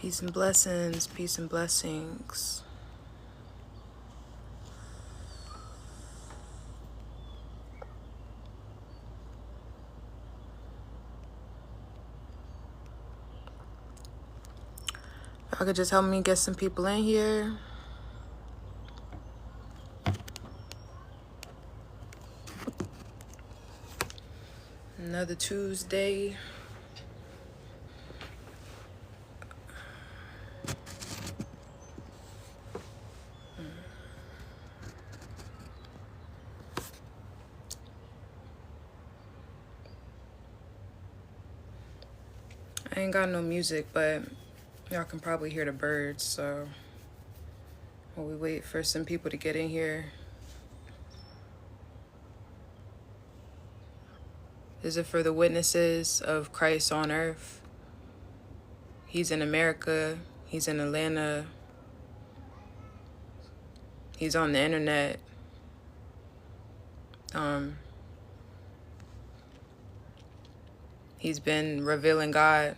Peace and blessings, peace and blessings. Y'all could just help me get some people in here. Another Tuesday. I ain't got no music, but y'all can probably hear the birds, so while we wait for some people to get in here. This is for the witnesses of Christ on earth. He's in America. He's in Atlanta. He's on the internet. He's been revealing God.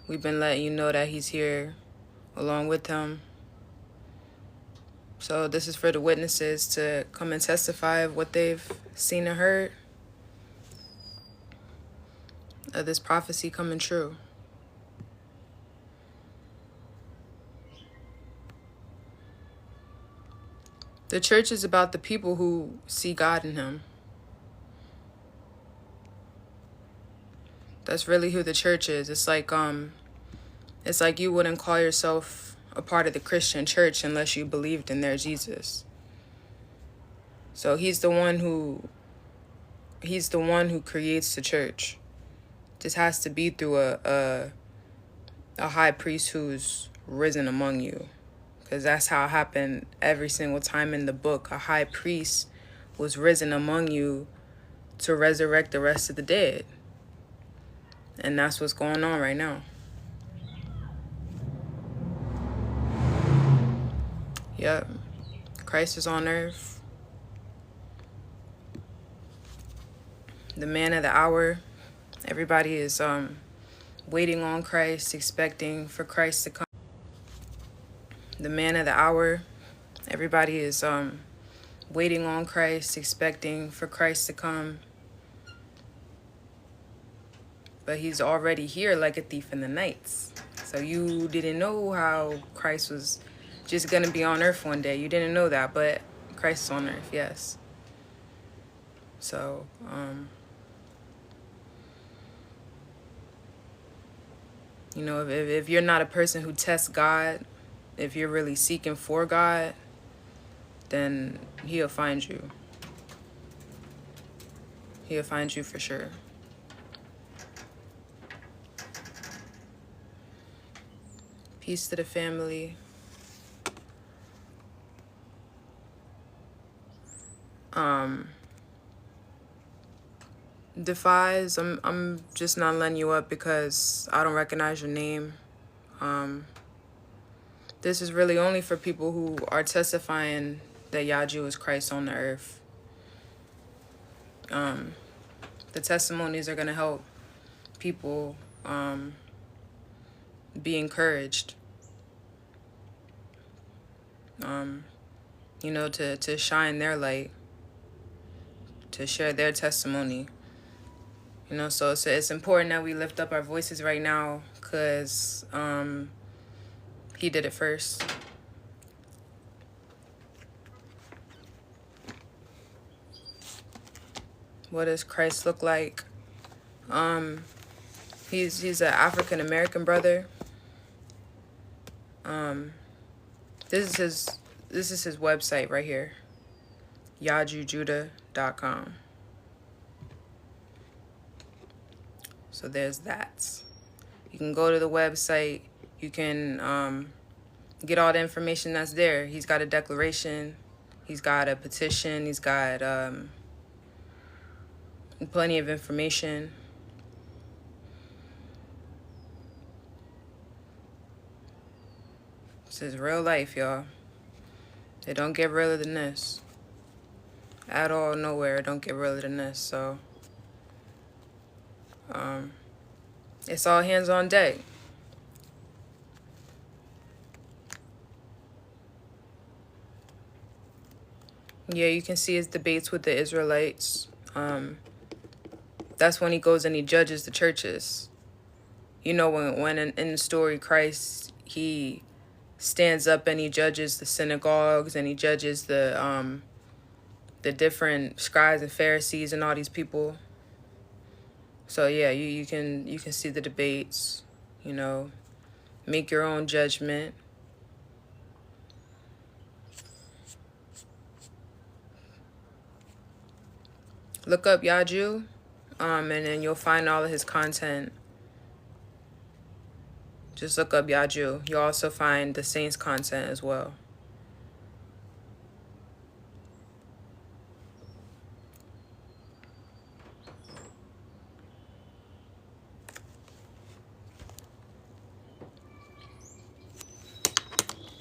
We've been letting you know that he's here along with him. So this is for the witnesses to come and testify of what they've seen and heard of this prophecy coming true. The church is about the people who see God in him. That's really who the church is. It's like you wouldn't call yourself a part of the Christian church unless you believed in their Jesus. So he's the one who creates the church. This has to be through a high priest who's risen among you. Because that's how it happened every single time in the book. A high priest was risen among you to resurrect the rest of the dead. And that's what's going on right now. Yep. Christ is on earth. The man of the hour. Everybody is waiting on Christ, expecting for Christ to come. The man of the hour. Everybody is waiting on Christ, expecting for Christ to come. But he's already here like a thief in the night. So you didn't know how Christ was just going to be on earth one day. You didn't know that, but Christ is on earth, yes. So, you know, if you're not a person who tests God, if you're really seeking for God, then he'll find you. He'll find you for sure. Peace to the family. Defies, I'm just not letting you up because I don't recognize your name. This is really only for people who are testifying that Yaju is Christ on the earth. The testimonies are going to help people be encouraged, you know, to shine their light, to share their testimony. You know, so it's important that we lift up our voices right now because he did it first. What does Christ look like? He's an African American brother. This is his website right here. YajuJudah.com. So there's that. You can go to the website. You can get all the information that's there. He's got a declaration. He's got a petition. He's got plenty of information. This is real life, y'all. It don't get realer than this. At all, nowhere. It don't get realer than this. So, it's all hands on deck. Yeah, you can see his debates with the Israelites. That's when he goes and he judges the churches. You know, when in the story Christ, he stands up and he judges the synagogues and he judges the different scribes and Pharisees and all these people. So yeah, you can see the debates, you know, make your own judgment. Look up Yaju, and then you'll find all of his content. Just look up Yaju. You'll also find the Saints content as well.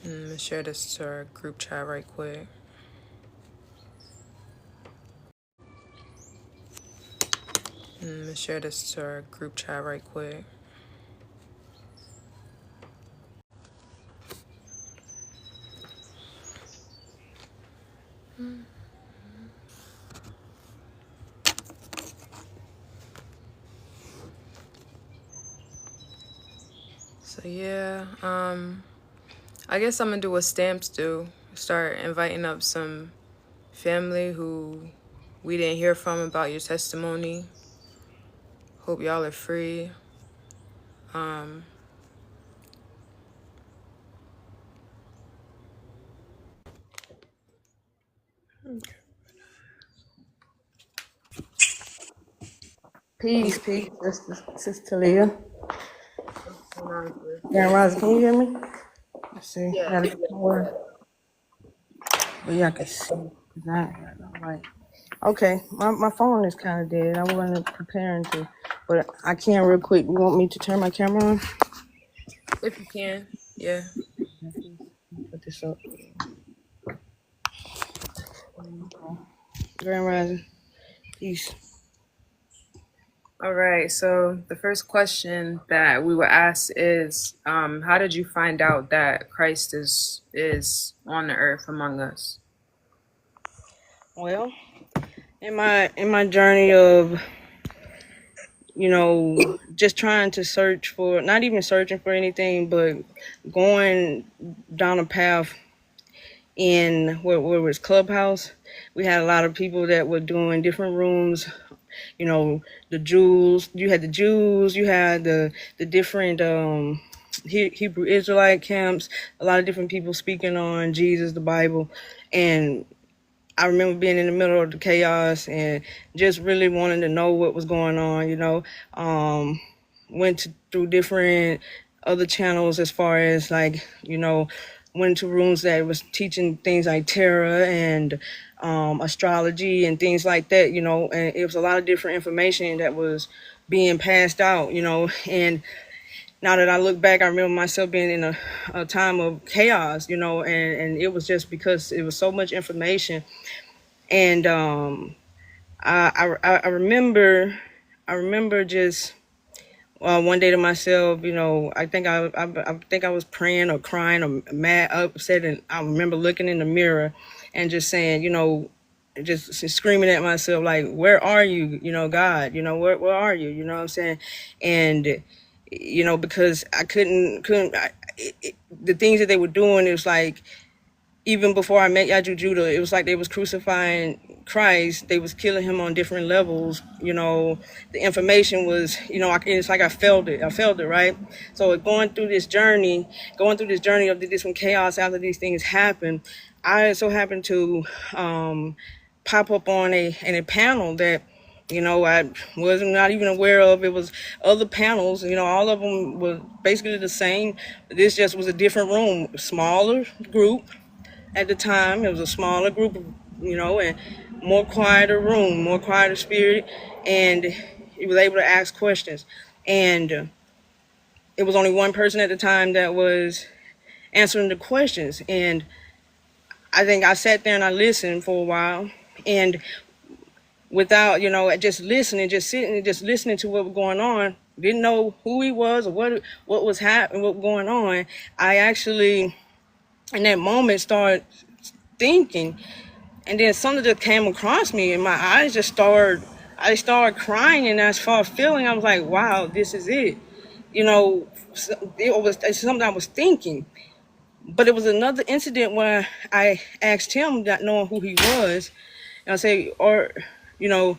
I'm gonna share this to our group chat right quick. I'm gonna share this to our group chat right quick. So yeah, I guess I'm gonna do what stamps do. Start inviting up some family who we didn't hear from about your testimony. Hope y'all are free. Peace, Sister Leah. Grand Rising, can you hear me? Let's see. Yeah. Gotta get somewhere. But yeah, I can see. All right. Okay, my phone is kind of dead. I wasn't preparing to, but I can real quick. You want me to turn my camera on? If you can, yeah. Put this up. Grand Rising. Peace. All right. So the first question that we were asked is, how did you find out that Christ is on the earth among us? Well, in my journey of, just trying to search for, not even searching for anything, but going down a path in where was Clubhouse. We had a lot of people that were doing different rooms. The Jews. You had the Jews. You had the different Hebrew Israelite camps. A lot of different people speaking on Jesus, the Bible, and I remember being in the middle of the chaos and just really wanting to know what was going on. Went through different other channels as far as went to rooms that was teaching things like tarot and astrology and things like that, and it was a lot of different information that was being passed out, and now that I look back, I remember myself being in a time of chaos, and it was just because it was so much information. And I remember just one day to myself, I think I was praying or crying or mad, upset, and I remember looking in the mirror and just saying, just screaming at myself like, "Where are you? God, where are you? You know what I'm saying?" And because I couldn't the things that they were doing, it was like, even before I met Yaju Judah, it was like they was crucifying Christ. They was killing him on different levels. The information was, it's like I felt it. Right? So going through this journey of the different chaos after these things happened, I so happened to pop up on a panel that, I was not even aware of. It was other panels, all of them were basically the same. This just was a different room, smaller group. At the time, it was a smaller group, and more quieter room, more quieter spirit, and he was able to ask questions. And it was only one person at the time that was answering the questions. And I think I sat there and I listened for a while, and without, just listening, just sitting and just listening to what was going on, didn't know who he was or what was happening, what was going on. I actually, in that moment, started thinking, And then something just came across me, and my eyes just started. I started crying, and I started feeling. I was like, "Wow, this is it." You know, it's something I was thinking. But it was another incident where I asked him, not knowing who he was, and I say, or, you know,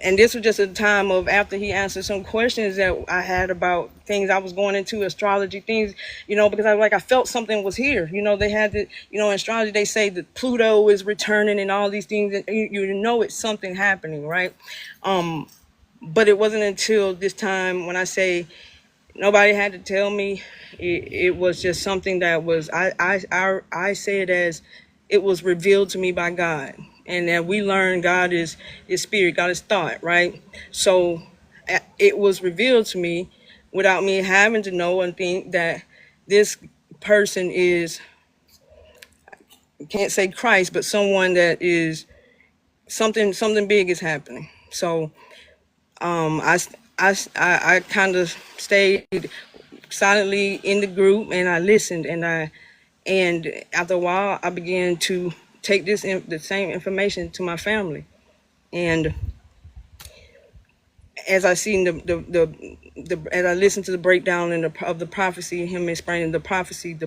and this was just a time of after he answered some questions that I had about things I was going into, astrology things, because I felt something was here. They had the, in astrology they say that Pluto is returning and all these things, and you know it's something happening, right? But it wasn't until this time when I say nobody had to tell me. It was just something that was I say it as it was revealed to me by God, and that we learn God is spirit, God is thought, right? So it was revealed to me without me having to know and think that this person is, can't say Christ, but someone that is something big is happening. So I kind of stayed silently in the group, and I listened, and after a while I began to take the same information to my family. And as I seen as I listened to the breakdown of the prophecy, him explaining the prophecy,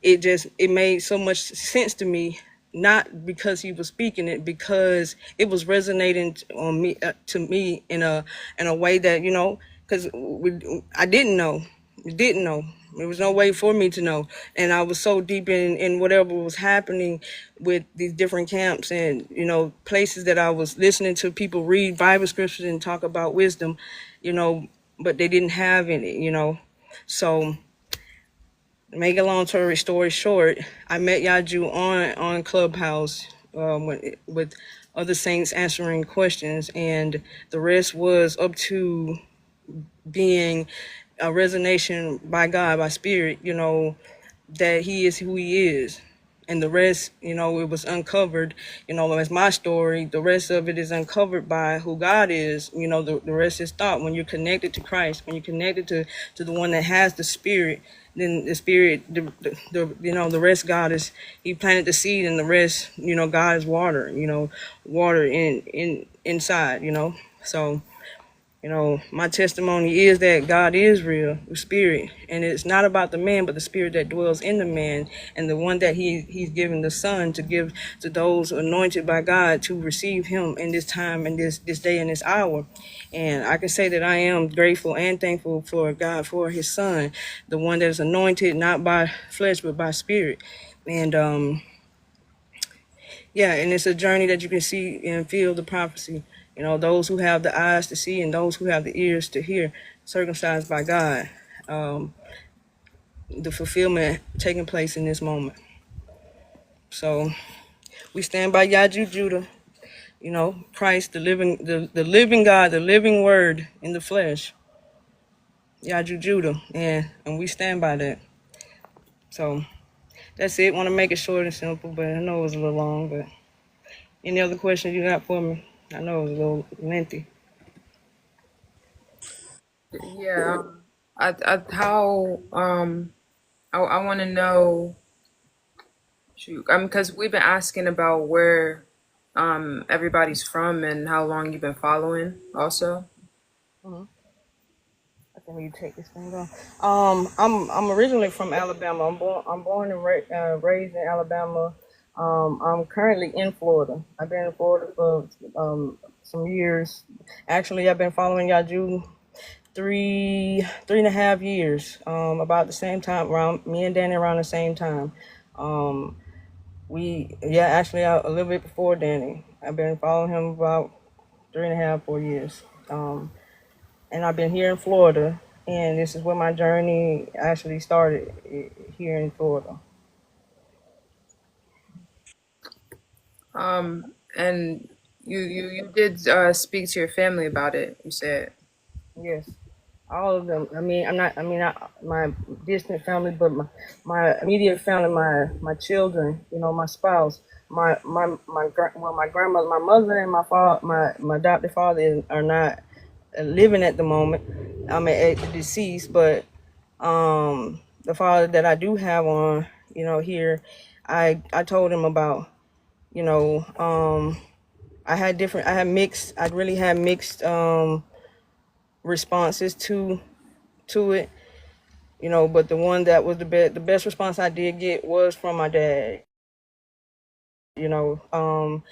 it made so much sense to me, not because he was speaking it, because it was resonating on me, to me in a way that, because I didn't know. There was no way for me to know. And I was so deep in whatever was happening with these different camps and, places that I was listening to people read Bible scriptures and talk about wisdom, but they didn't have any. So, make a long story short, I met Yaju on Clubhouse, with other saints answering questions, and the rest was up to being a resonation by God, by spirit, that he is who he is. And the rest, it was uncovered, as my story. The rest of it is uncovered by who God is. The rest is thought. When you're connected to Christ, when you're connected to the one that has the spirit, then the spirit, the rest, God is, he planted the seed, and the rest, God is water, water inside, so, my testimony is that God is real, the spirit, and it's not about the man, but the spirit that dwells in the man, and the one that he's given the son to give to those anointed by God to receive him in this time and this day and this hour. And I can say that I am grateful and thankful for God, for his son, the one that is anointed not by flesh but by spirit. And yeah, and it's a journey that you can see and feel the prophecy. Those who have the eyes to see and those who have the ears to hear, circumcised by God. The fulfillment taking place in this moment. So we stand by Yaju Judah, Christ, the living God, the living word in the flesh. Yaju Judah, and we stand by that. So that's it. Want to make it short and simple, but I know it was a little long. But any other questions you got for me? I know it was a little lengthy. Yeah. I want to know. Shoot, because we've been asking about where everybody's from and how long you've been following. Also. Mm-hmm. I can you take this thing off. I'm originally from Alabama. I'm born and raised in Alabama. I'm currently in Florida. I've been in Florida for some years. Actually, I've been following Yaju three and a half years. About the same time, around me and Danny around the same time. Actually a little bit before Danny. I've been following him about 3.5, 4 years. And I've been here in Florida, and this is where my journey actually started, here in Florida. And you did speak to your family about it. You said. Yes, all of them. Not my distant family, but my immediate family, my children, my spouse, my grandmother, my mother, and my father, my adopted father are not living at the moment. I'm deceased, but the father that I do have on, here, I told him about You know, I really had mixed responses to it, you know, but the one that was the best response I did get was from my dad. You know,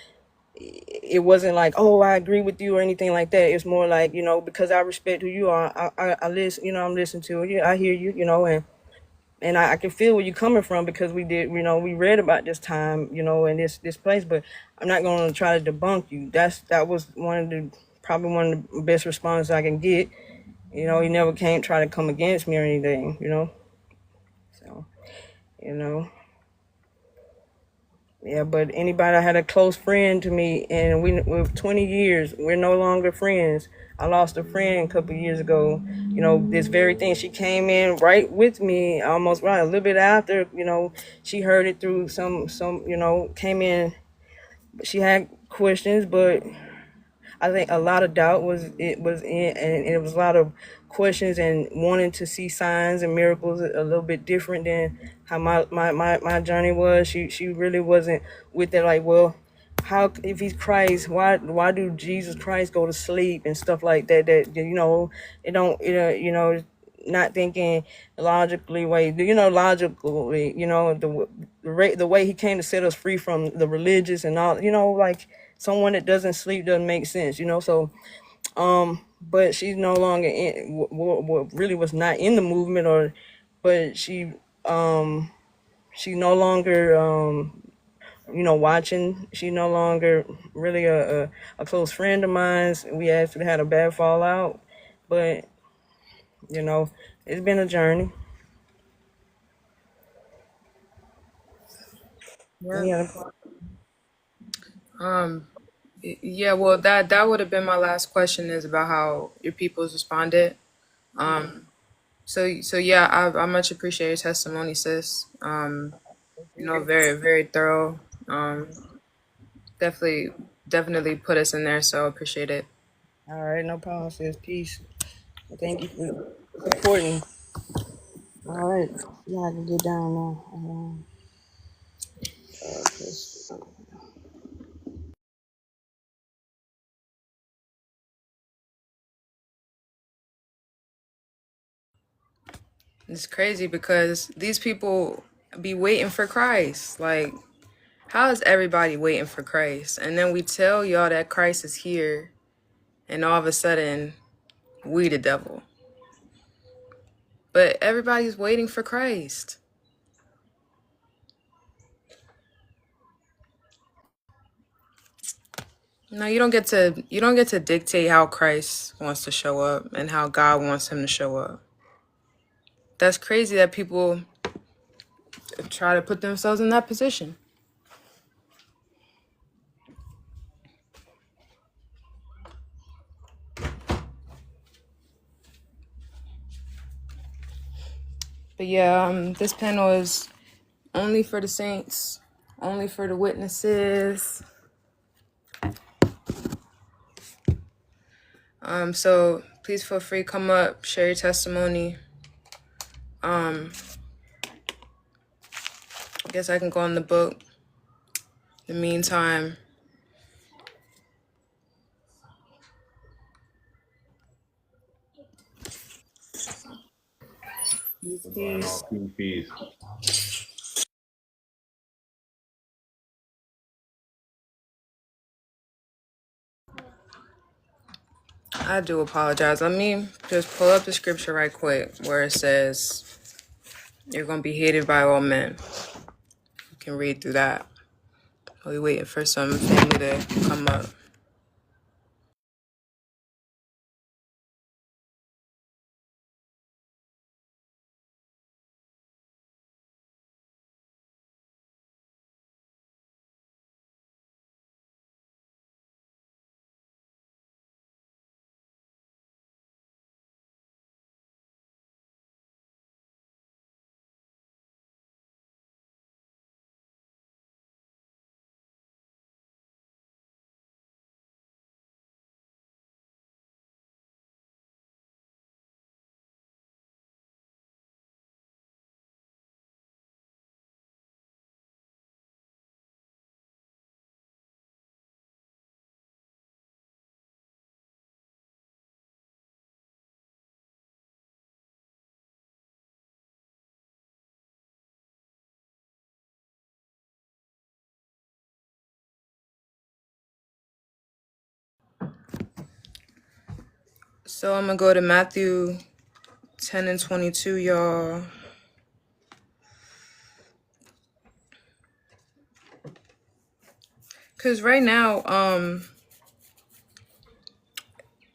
it wasn't like, oh, I agree with you or anything like that. It's more like, you know, because I respect who you are, I listen, you know, I'm listening to you. I hear you, you know, and I can feel where you're coming from because we did, you know, we read about this time, you know, and this place, but I'm not going to try to debunk you. That was probably one of the best responses I can get. You know, he never came try to come against me or anything, you know. So, you know, yeah. But anybody, I had a close friend to me, and we're 20 years. We're no longer friends. I lost a friend a couple of years ago. You know, this very thing. She came in right with me, almost right a little bit after. You know, she heard it through some. You know, came in. She had questions, but I think a lot of doubt was in, and it was a lot of questions and wanting to see signs and miracles a little bit different than how my journey was. She really wasn't with it. Like, well, how if he's Christ, why do Jesus Christ go to sleep and stuff like that? That, you know, it don't, you know, not thinking logically way, you know, logically, you know, the way he came to set us free from the religious and all, you know, like someone that doesn't sleep doesn't make sense, you know. So, but she's no longer in, really was not in the movement, or, but she no longer, you know, watching. She no longer really a close friend of mine. We actually had a bad fallout, but you know, it's been a journey. Yeah. Yeah. Yeah, well, that would have been my last question, is about how your peoples responded. So yeah, I much appreciate your testimony, sis. You know, very very thorough. Definitely definitely put us in there, so appreciate it. All right, no problem, sis. Peace. Thank you for supporting. All right, yeah, I can get down now. It's crazy because these people be waiting for Christ. Like, how is everybody waiting for Christ? And then we tell y'all that Christ is here, and all of a sudden, we the devil. But everybody's waiting for Christ. No, you don't get to dictate how Christ wants to show up and how God wants him to show up. That's crazy that people try to put themselves in that position. But yeah, this panel is only for the saints, only for the witnesses. So please feel free, come up, share your testimony. I guess I can go on the book. In the meantime, Divine all peace. I do apologize. Let me just pull up the scripture right quick where it says you're gonna be hated by all men. You can read through that. We waiting for some family to come up. So I'm gonna go to Matthew 10 and 22, y'all. Cause right now,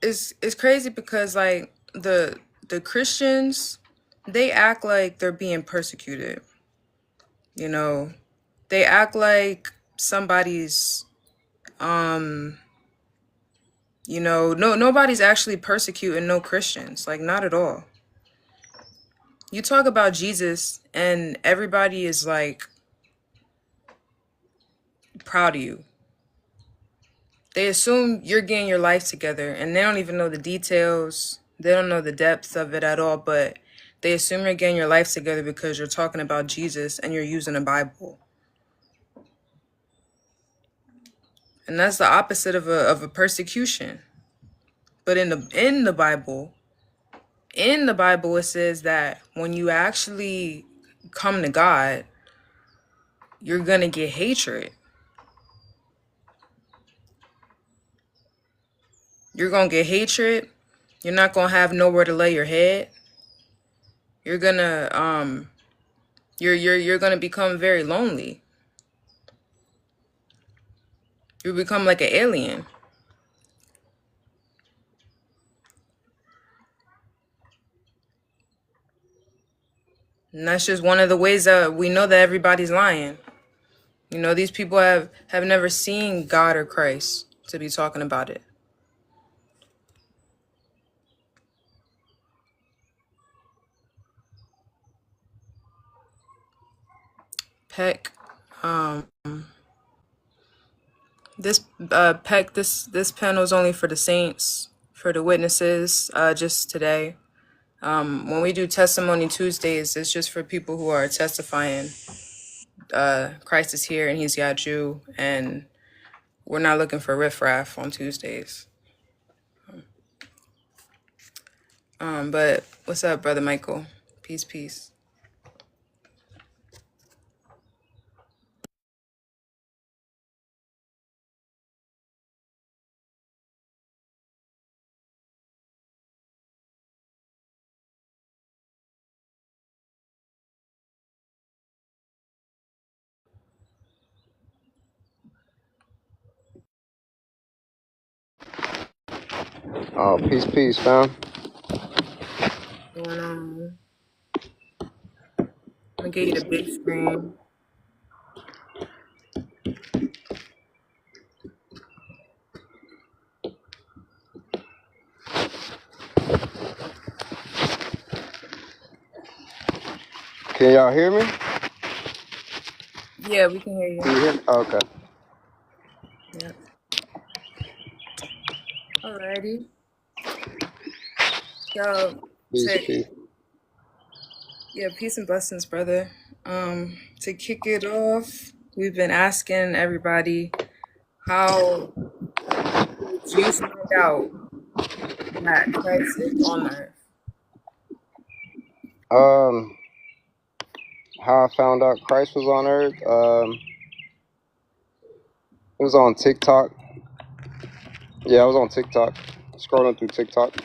it's crazy because like the Christians, they act like they're being persecuted. You know, they act like somebody's nobody's actually persecuting no Christians, like not at all. You talk about Jesus and everybody is like proud of you. They assume you're getting your life together and they don't even know the details. They don't know the depth of it at all, but they assume you're getting your life together because you're talking about Jesus and you're using a Bible. And that's the opposite of a persecution. But in the Bible, it says that when you actually come to God, you're going to get hatred. You're going to get hatred. You're not going to have nowhere to lay your head. You're going to you're going to become very lonely. You become like an alien. And that's just one of the ways that we know that everybody's lying. You know, these people have never seen God or Christ to be talking about it. Peck, this panel is only for the saints, for the witnesses, just today. When we do Testimony Tuesdays, it's just for people who are testifying. Christ is here and he's got you, and we're not looking for riffraff on Tuesdays. But what's up, Brother Michael? Peace, peace. Oh, peace, fam. Going on. I'm gonna get you the big screen. Can y'all hear me? Yeah, we can hear you. Can you hear me? Oh, okay. Yeah. Alrighty. So, Peace. yeah, peace and blessings, brother. To kick it off, we've been asking everybody, how did you find out that Christ is on earth? How I found out Christ was on earth. It was on TikTok. Yeah, I was on TikTok, scrolling through TikTok.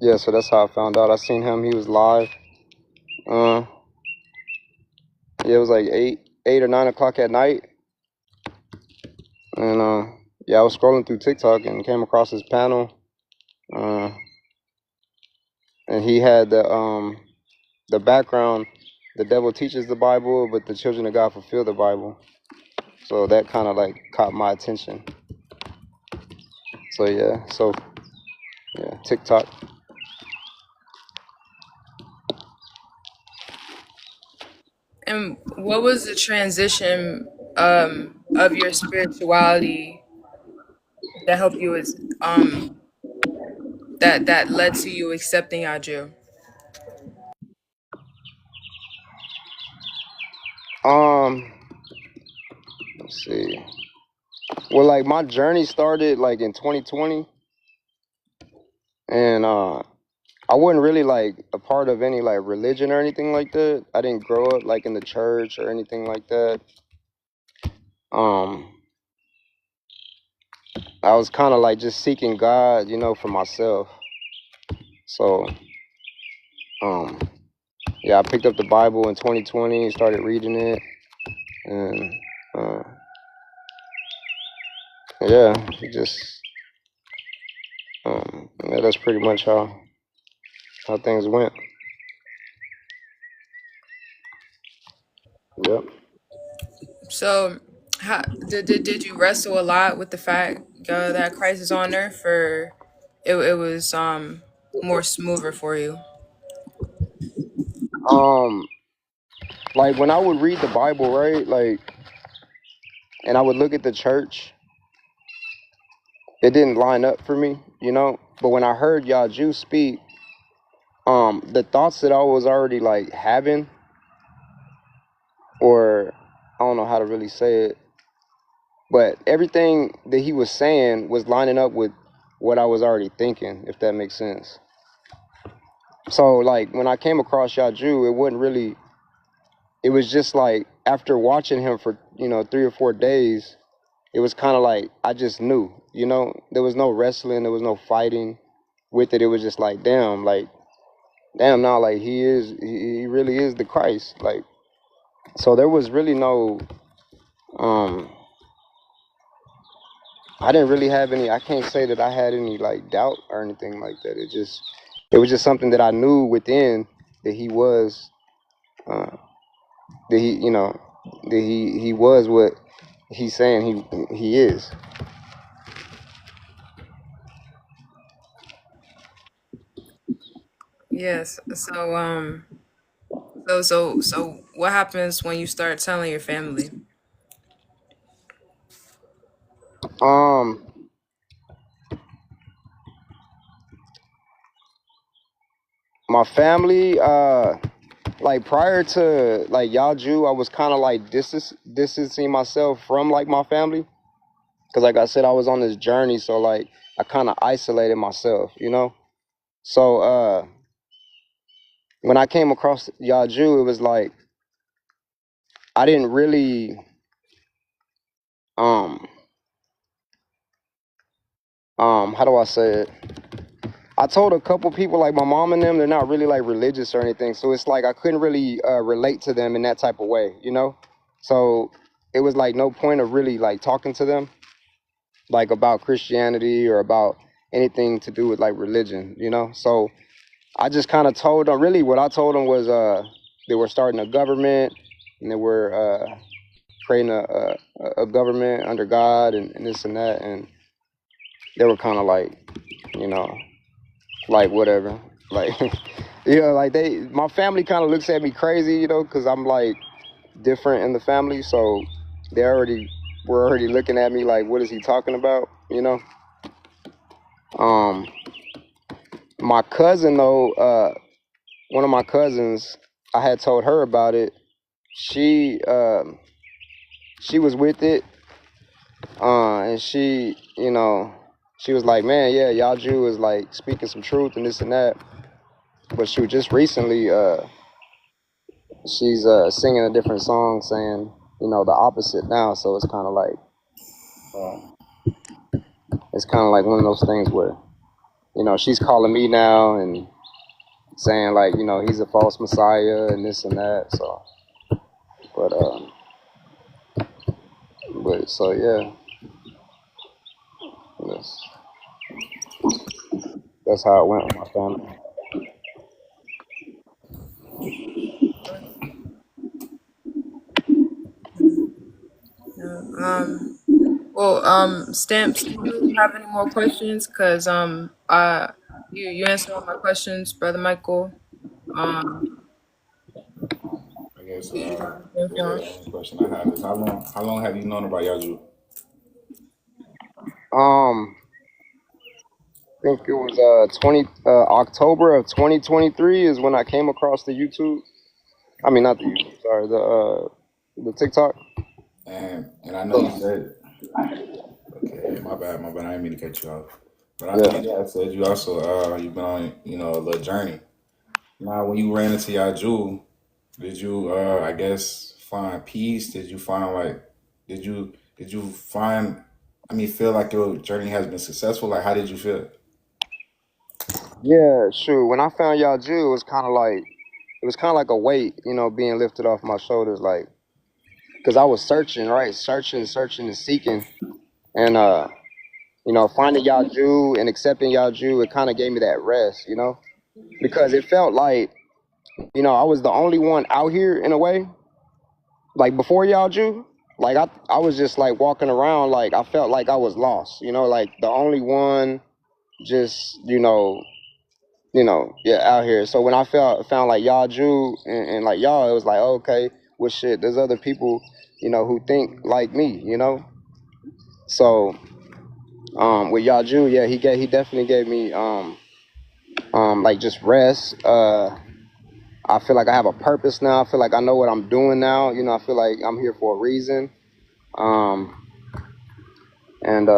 Yeah, so that's how I found out. I seen him. He was live. Yeah, it was like 8 or 9 o'clock at night, and yeah, I was scrolling through TikTok and came across his panel. And he had the background. The devil teaches the Bible, but the children of God fulfill the Bible. So that kind of like caught my attention. So yeah, TikTok. And what was the transition of your spirituality that helped you with that led to you accepting Yaju? Um, let's see. Well, like my journey started like in 2020, and I wasn't really like a part of any like religion or anything like that. I didn't grow up like in the church or anything like that. Um, I was kind of like just seeking God, for myself. So, um, yeah, I picked up the Bible in 2020, started reading it, and yeah, it just yeah, that's pretty much how things went. Yep. So, how did you wrestle a lot with the fact that Christ is on earth, or it was more smoother for you? Um, like when I would read the Bible, right? Like, and I would look at the church, it didn't line up for me. But when I heard Yaju speak, the thoughts that I was already like having, or I don't know how to really say it, but everything that he was saying was lining up with what I was already thinking, if that makes sense. So like when I came across Yaju, it was just like after watching him for 3 or 4 days, it was kind of like I just knew. There was no wrestling, there was no fighting with it. It was just like damn, now like he really is the Christ. Like, so there was really no um I didn't really have any. I can't say that I had any like doubt or anything like that. It was just something that I knew within that he was, uh, that he was what he's saying he is. Yes. So what happens when you start telling your family? Um, my family, like prior to like Yaju, I was kind of like distancing myself from like my family, because like I said, I was on this journey, so like I kind of isolated myself. So when I came across Yaju, it was like I didn't really um how do I say it? I told a couple people like my mom and them, they're not really like religious or anything, so it's like I couldn't really relate to them in that type of way. So it was like no point of really like talking to them like about Christianity or about anything to do with like religion. So I just kind of told them, really what I told them was they were starting a government, and they were creating a government under God, and this and that, and they were kind of like, you know, like whatever, like like my family kind of looks at me crazy, because I'm like different in the family, so they already were already looking at me like, what is he talking about? Um, my cousin though, one of my cousins, I had told her about it. She was with it, and she was like, man, yeah, Yaju is like speaking some truth and this and that. But she just recently, she's singing a different song saying, the opposite now. So it's kind of like one of those things where, she's calling me now and saying like, he's a false messiah and this and that. So, but so yeah, that's, that's how it went with my family. Well, Stamps, do you have any more questions? Cause you answered all my questions, brother Michael. Um, I guess do you have anything really for the him? only question I have is how long have you known about Yazoo? Um, I think it was 20 October of 2023 is when I came across the YouTube. I mean, not the YouTube, sorry, the TikTok. And I know you said, okay, my bad. I didn't mean to cut you off. But I know Yeah. you guys said you also you've been on a little journey. Now, when you ran into Yazoo, did you I guess find peace? Did you find like did you find feel like your journey has been successful? Like, how did you feel? Yeah, sure. When I found y'all Jew, it was kind of like a weight, you know, being lifted off my shoulders, like, because I was searching, right, searching and seeking, and you know, finding y'all Jew and accepting y'all Jew, it kind of gave me that rest, you know, because it felt like, you know, I was the only one out here in a way, like before y'all Jew. Like I was just like walking around, like I felt like I was lost, you know, like the only one, just yeah, out here. So when I found like y'all Jew and like y'all, it was like, oh, okay, well shit, there's other people, you know, who think like me, you know. So with y'all Jew, yeah, he definitely gave me like just rest. I feel like I have a purpose now. I feel like I know what I'm doing now. You know, I feel like I'm here for a reason. Um, and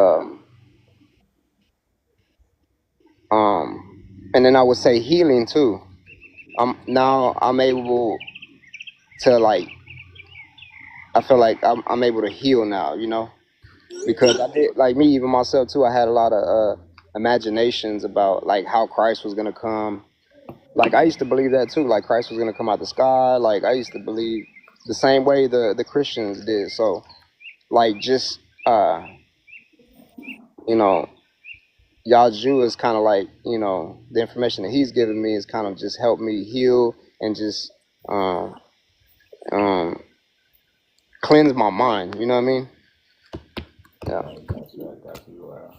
and then I would say healing too. I'm able to like, I feel like I'm able to heal now. You know, because I did, like me, even myself too. I had a lot of imaginations about like how Christ was gonna come. Like I used to believe that too. Like Christ was gonna come out the sky. Like I used to believe the same way the Christians did. So like just you know, y'all Jew is kind of like, you know, the information that he's giving me is kind of just helped me heal and just um, um, cleanse my mind. You know what I mean? Yeah. I got you. Wow.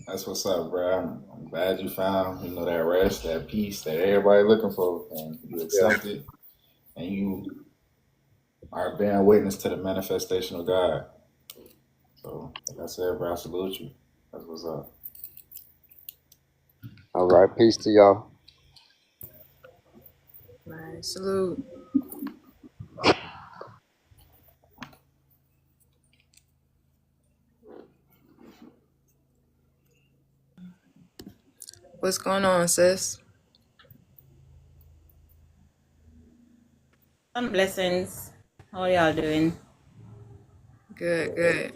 That's what's up, bro. I'm glad you found, that rest, that peace that everybody looking for, and you Yeah. accept it, and you are bearing witness to the manifestation of God. So, like I said, bro, I salute you. That's what's up. All right. Peace to y'all. Right. Salute. What's going on, sis? Some blessings. How are y'all doing? Good.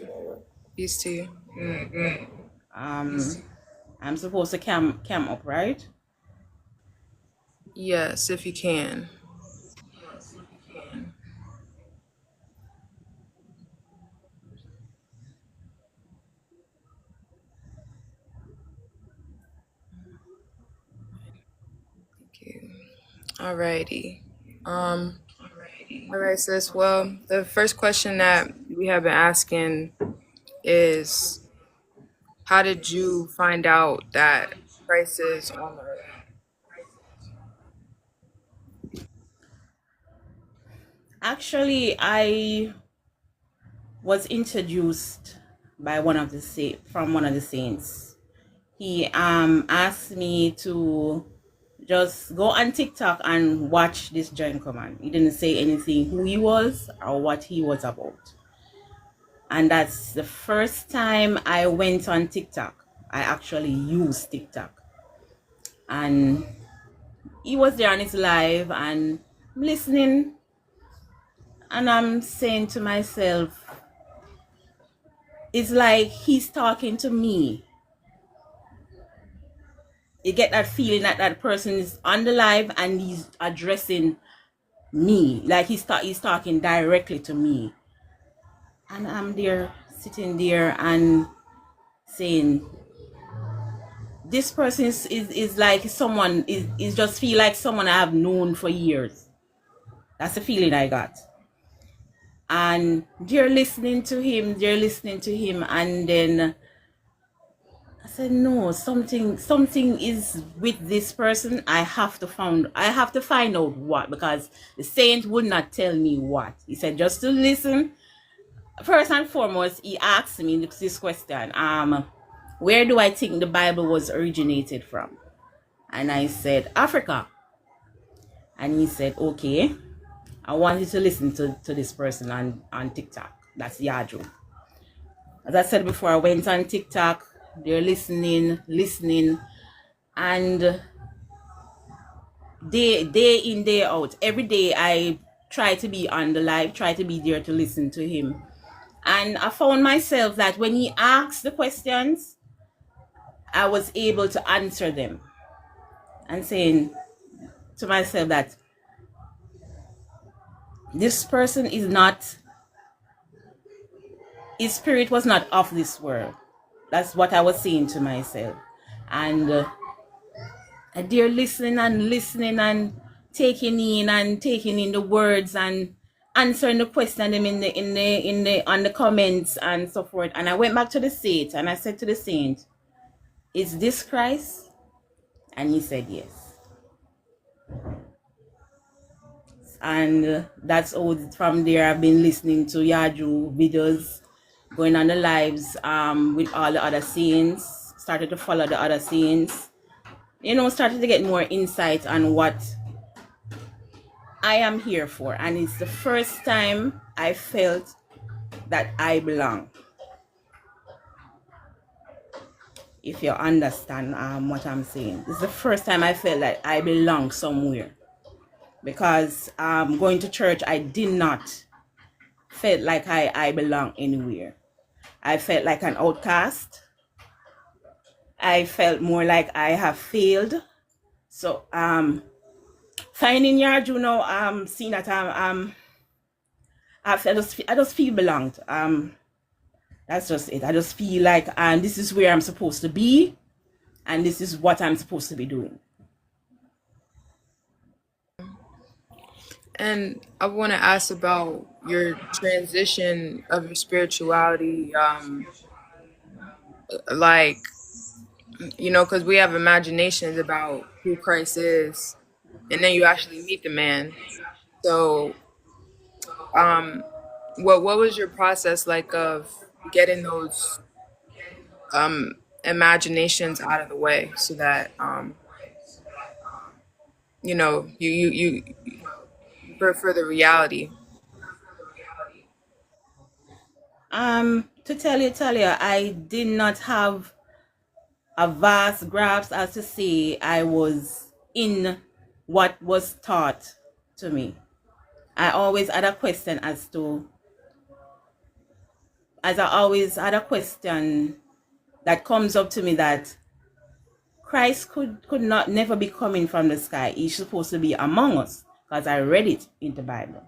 Peace to you. I'm supposed to camp up, right? Yes, if you can. Thank you. Alrighty. All right, sis. Well, the first question that we have been asking is, how did you find out that Christ is on earth? Actually, I was introduced by one of the saints. He asked me to just go on TikTok and watch this John Command. He didn't say anything who he was or what he was about. And that's the first time I went on TikTok. I actually used TikTok. And he was there on his live and I'm listening, and I'm saying to myself, it's like he's talking to me. You get that feeling that that person is on the live and he's addressing me, like he's talking directly to me. And I'm there sitting there and saying, this person is like someone is just feel like someone I have known for years. That's the feeling I got. And they're listening to him, and then I said, no, something is with this person. I have to find out what, because the saint would not tell me what. He said just to listen. First and foremost, he asked me this question, where do I think the Bible was originated from? And I said, Africa. And he said, okay, I want you to listen to this person on TikTok. That's Yaju. As I said before, I went on TikTok. They're listening, and day in, day out, every day I try to be on the live, try to be there to listen to him. And I found myself that when he asked the questions, I was able to answer them, and saying to myself that this person is not, his spirit was not of this world. That's what I was saying to myself. And they're listening and taking in the words and answering the question them in the on the comments and so forth. And I went back to the saint and I said to the saint, "Is this Christ?" And he said yes. And that's all. From there, I've been listening to Yaju videos, going on the lives with all the other saints. Started to follow the other saints. Started to get more insight on what I am here for. And it's the first time I felt that I belong. If you understand what I'm saying. It's the first time I felt that I belong somewhere. Because going to church, I did not felt like I belong anywhere. I felt like an outcast. I felt more like I have failed. So finding Yaju now, seeing that I just feel belonged. That's just it. I just feel like this is where I'm supposed to be, and this is what I'm supposed to be doing. And I want to ask about your transition of your spirituality, like, because we have imaginations about who Christ is, and then you actually meet the man. So, what was your process like of getting those imaginations out of the way so that you for the reality? To tell you, I did not have a vast grasp as to say I was in what was taught to me. I always had a question I always had a question that comes up to me, that Christ could not never be coming from the sky. He's supposed to be among us, because I read it in the Bible.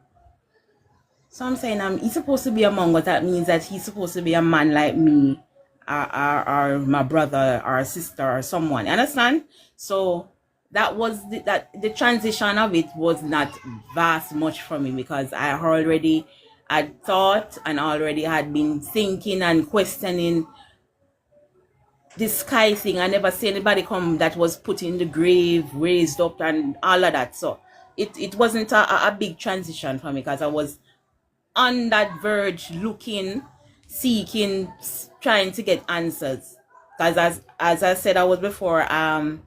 So I'm saying he's supposed to be among us. That means that he's supposed to be a man like me, or my brother or sister or someone. You understand? So that was the transition of it was not vast much for me, because I already had thought and already had been thinking and questioning this sky thing. I never see anybody come that was put in the grave, raised up, and all of that. So it wasn't a big transition for me, because I was on that verge, looking, seeking, trying to get answers. Because as I said, I was before, I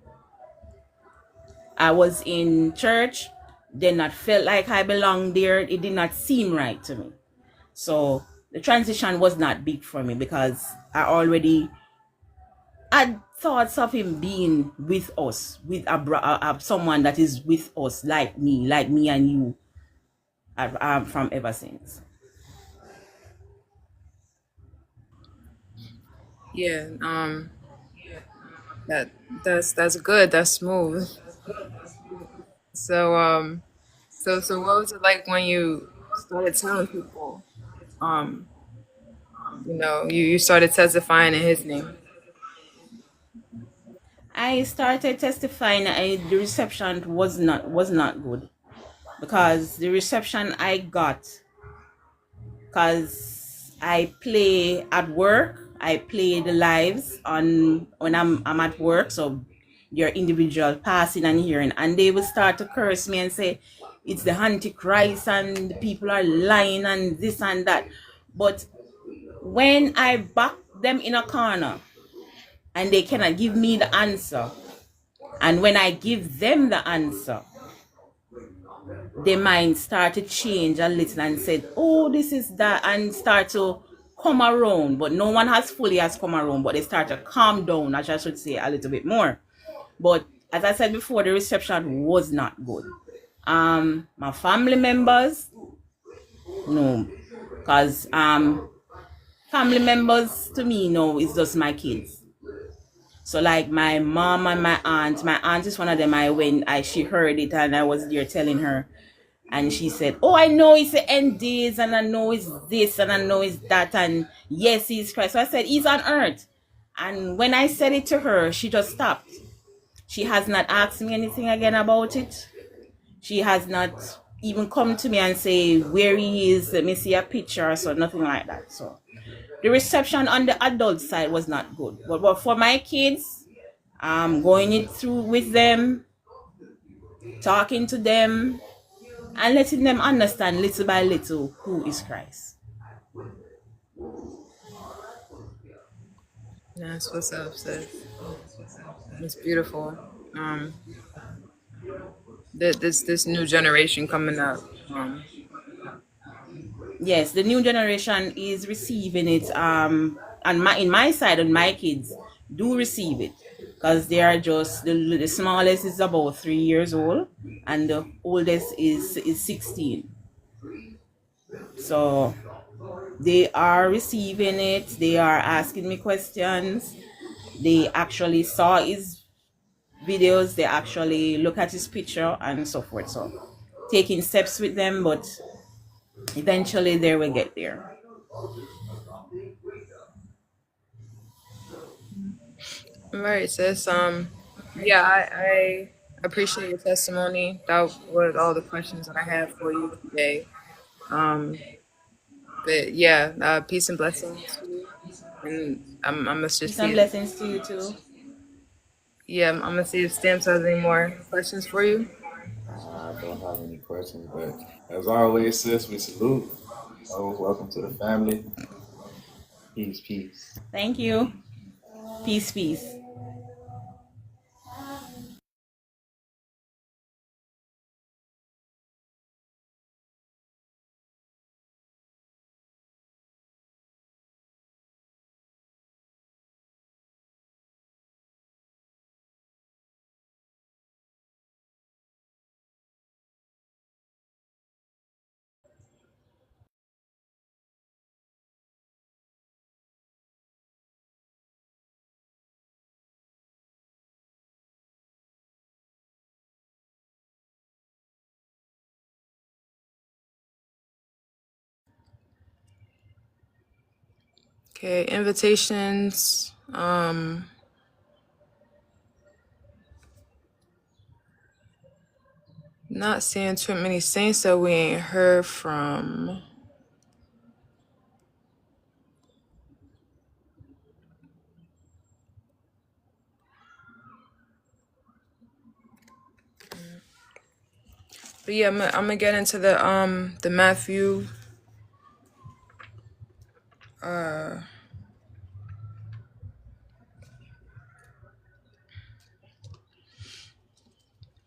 was in church, then I felt like I belonged there. It did not seem right to me. So the transition was not big for me, because I already had thoughts of him being with us, with someone that is with us, like me and you, from ever since. Yeah, that's good. That's smooth. So what was it like when you started telling people, um, you started testifying in his name? I started testifying. The reception was not good, because the reception I got, because I play at work. I play the lives on when I'm at work, so your individual passing and hearing, and they will start to curse me and say it's the Antichrist and the people are lying and this and that. But when I back them in a corner and they cannot give me the answer, and when I give them the answer, their mind start to change a little and said, "Oh, this is that," and start to come around. But no one has come around, but they start to calm down, as I should say, a little bit more. But as I said before, the reception was not good. My family members, no, because family members to me now is just my kids. So like my mom and my aunt. My aunt is one of them. She heard it and I was there telling her, and she said, "Oh, I know it's the end days, and I know it's this, and I know it's that, and yes, he's Christ." So I said, "He's on earth." And when I said it to her, she just stopped. She has not asked me anything again about it. She has not even come to me and say where he is, let me see a picture, so nothing like that. So the reception on the adult side was not good. But for my kids, going it through with them, talking to them, and letting them understand little by little who is Christ. That's what's up, sis. It's beautiful. This new generation coming up. Yes, the new generation is receiving it. In my side, and my kids do receive it, because they are just the smallest is about 3 years old, and the oldest is 16. So they are receiving it. They are asking me questions. They actually saw his videos. They actually look at his picture and so forth. So taking steps with them, but eventually they will get there. All right, sis. Yeah, I appreciate your testimony. That was all the questions that I have for you today. But yeah, peace and blessings to you. And I'm gonna just Peace see and it. blessings to you too. Yeah, I'm gonna see if Stamps has any more questions for you. I don't have any questions, but as always, sis, we salute. Oh, welcome to the family. Peace, peace. Thank you. Peace, peace. Okay, invitations. Not seeing too many saints that we ain't heard from. But yeah, I'm gonna get into the Matthew.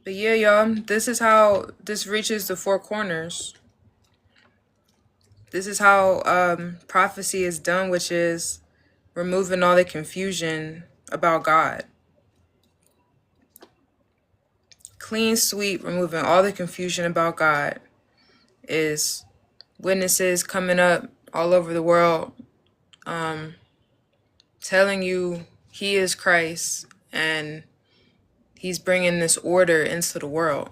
But yeah, y'all, this is how this reaches the four corners. This is how prophecy is done, which is removing all the confusion about God. Clean sweep, removing all the confusion about God is witnesses coming up all over the world, telling you he is Christ and he's bringing this order into the world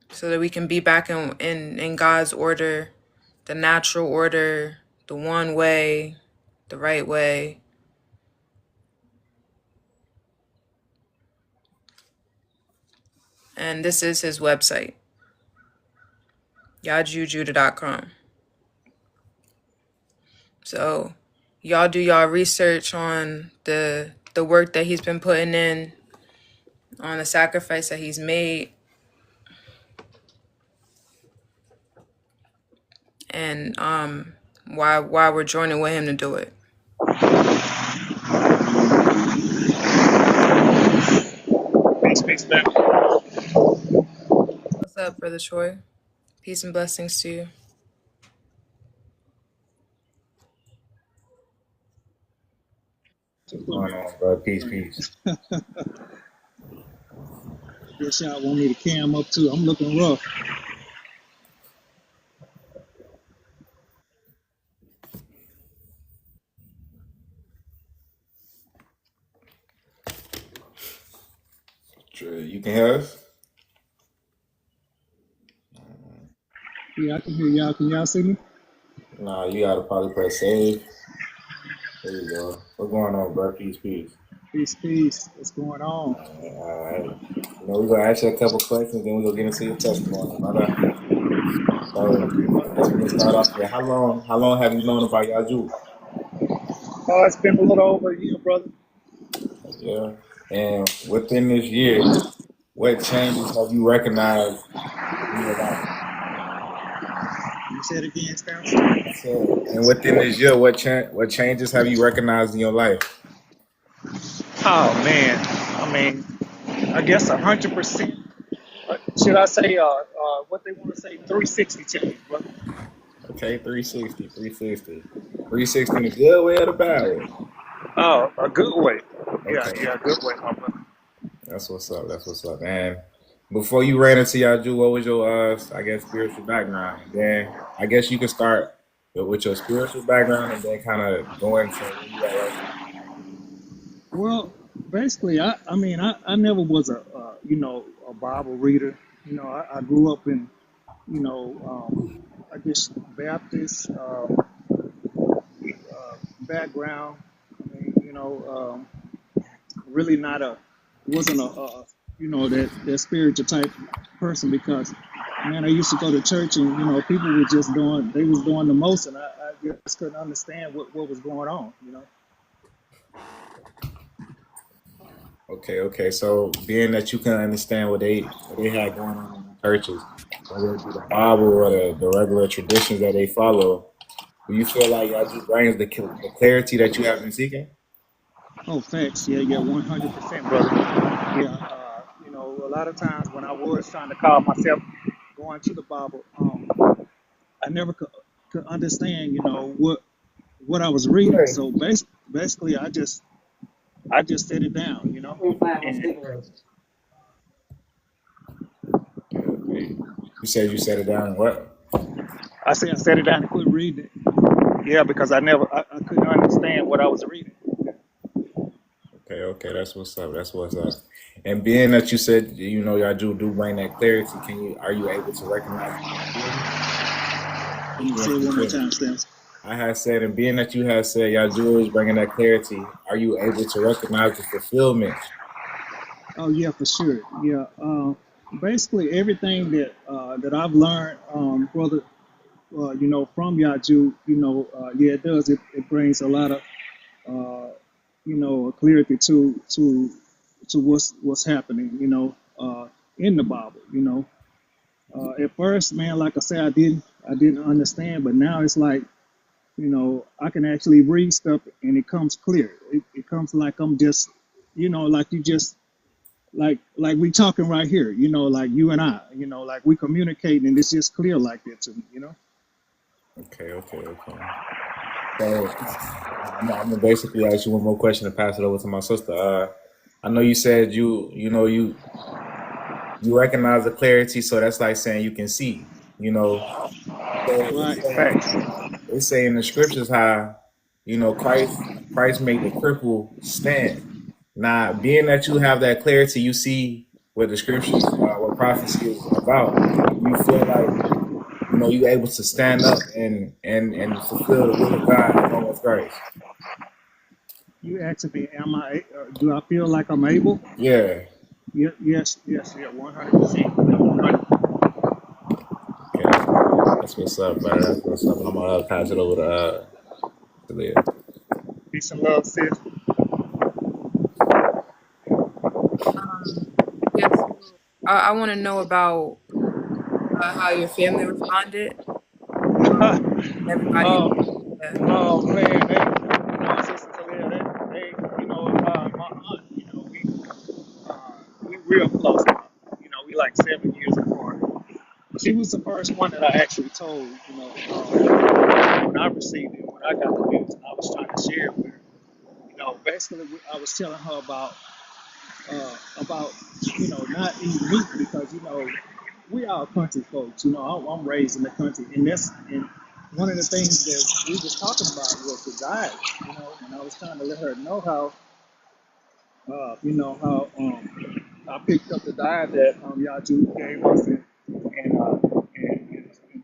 so that we can be back in God's order, the natural order, the one way, the right way. And this is his website, yajujudah.com. So y'all do y'all research on the work that he's been putting in, on the sacrifice that he's made, and why we're joining with him to do it. Peace, man. What's up, Brother Troy? Peace and blessings to you. What's going on, bro? Peace, peace. This shot want me to cam up too. I'm looking rough. Sure, you can hear us? Yeah, I can hear y'all. Can y'all see me? Nah, you gotta probably press save. There you go. What's going on, bro? Peace, peace. Peace, peace. What's going on? All right. We're gonna ask you a couple questions, then we're gonna get into your testimony, brother. So I guess we can start off here. How long have you known about Yaju? Oh, it's been a little over a year, brother. Yeah. And within this year, what changes have you recognized in your life? You said it again, Spencer? I said, and within this year, what changes have you recognized in your life? Oh man, I mean, I guess 100%. Should I say what they want to say? 360 change, brother. Okay, 360, 360. 360 in a good way or the bad way? Oh, a good way. Yeah, Okay, yeah, a good way, my brother. that's what's up. That's what's up. And before you ran into Yaju, what was your, I guess, spiritual background? And then I guess you could start with your spiritual background and then kind of go into where you at right now. Well, basically, I never was a Bible reader. I grew up in, I guess Baptist background. Really not wasn't that spiritual type person because, man, I used to go to church and people were they was doing the most, and I just couldn't understand what was going on. Okay, okay. So being that you can understand what they had going on in the churches, whether it be the Bible or the regular traditions that they follow, do you feel like Yaju brings the clarity that you have been seeking? Oh, facts. Yeah, yeah, 100%, brother. Yeah, a lot of times when I was trying to call myself going to the Bible, I never could understand, what I was reading. So basically, I just set it down. And Okay, okay. You said you set it down and what? I set it down and quit reading it. Yeah, because I couldn't understand what I was reading. Okay, okay, that's what's up. That's what's up. And being that you said Yaju do bring that clarity, are you able to recognize the fulfillment? Let me say it one more time, Stan. I had said, and being that you had said Yaju is bringing that clarity, are you able to recognize the fulfillment? Oh yeah, for sure. Yeah. Basically everything that I've learned, brother, from Yaju, yeah, it does. It brings a lot of, clarity to what's happening, in the Bible. At first, man, like I said, I didn't understand, but now it's like, I can actually read stuff and it comes clear. It comes like I'm just, like you just like we talking right here, like you and I, like we communicating and it's just clear like that to me. Okay, okay, okay. So I'm gonna basically ask you one more question and pass it over to my sister. I know you said you recognize the clarity, so that's like saying you can see. So Right, facts. it's saying in the scriptures how Christ made the cripple stand. Now, being that you have that clarity, you see what the scriptures, what prophecy is about. You feel like you're able to stand up and fulfill the will of God along with Christ. You asking me, do I feel like I'm able? Yeah. Yeah, yes, yes, yeah, 100%. 100. Okay. That's what's up, man. That's what's up. I'm gonna pass it over to Leah. Peace and love, sis. Yeah, so I want to know about how your family responded. Everybody. Yeah. Oh man, my sister Talia, my aunt, we real close. We like 7 years apart. She was the first one that I actually told, when I received it, when I got the news, and I was trying to share it with her. Basically, I was telling her about not eating meat because we are country folks. I'm raised in the country, and one of the things that we was talking about was the diet. And I was trying to let her know how I picked up the diet that Yaju gave us and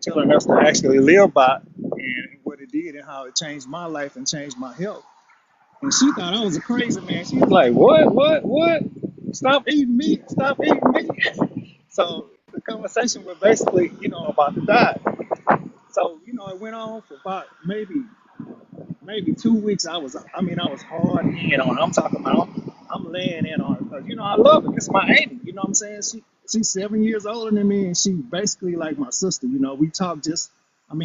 telling us to actually live by, and what it did and how it changed my life and changed my health. And she thought I was a crazy man. She was like, what? Stop eating meat. Stop eating meat. So the conversation was basically, about the diet. So, it went on for about maybe 2 weeks. I was hard in on it. I'm talking about, I'm laying in on it because, I love her. It's my auntie. You know what I'm saying? She's 7 years older than me, and she basically like my sister. We talk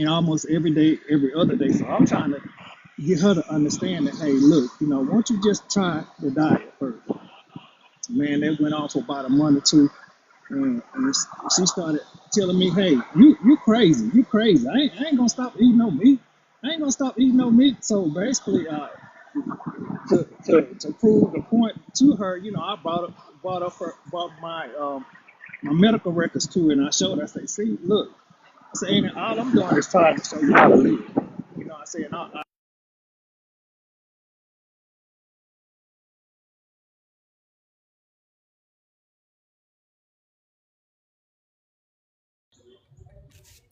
almost every day, every other day. So I'm trying to get her to understand that, hey, look, won't you just try the diet first? Man, that went on for about a month or two, and she started telling me, hey, you crazy, you crazy. I ain't gonna stop eating no meat. I ain't gonna stop eating no meat. So basically, to prove the point to her, I brought my medical records to her, and I showed her. I said, see, look, I said, ain't all I'm doing is trying to show you how to live. I said,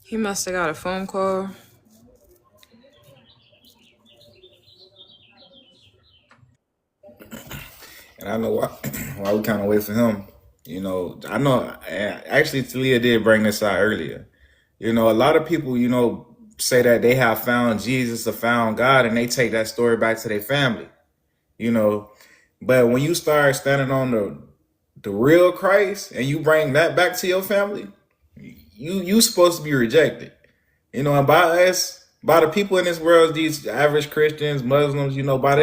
He must have got a phone call. And I know why, why we kind of wait for him. I know, actually, Talia did bring this out earlier. A lot of people, say that they have found Jesus or found God, and they take that story back to their family, you know. But when you start standing on the real Christ and you bring that back to your family, you supposed to be rejected. And by the people in this world, these average Christians, Muslims, by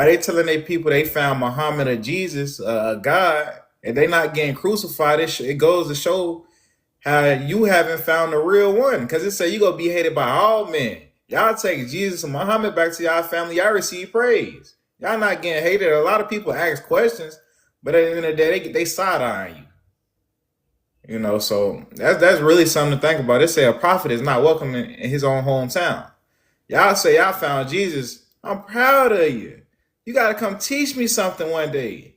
they telling their people they found Muhammad or Jesus, God, and they not getting crucified, it goes to show how you haven't found the real one. Because it say you gonna be hated by all men. Y'all take Jesus and Muhammad back to y'all family, y'all receive praise. Y'all not getting hated. A lot of people ask questions, but at the end of the day, they side eyeing you. So that's really something to think about. They say a prophet is not welcome in his own hometown. Y'all say y'all found Jesus. I'm proud of you. You gotta come teach me something one day.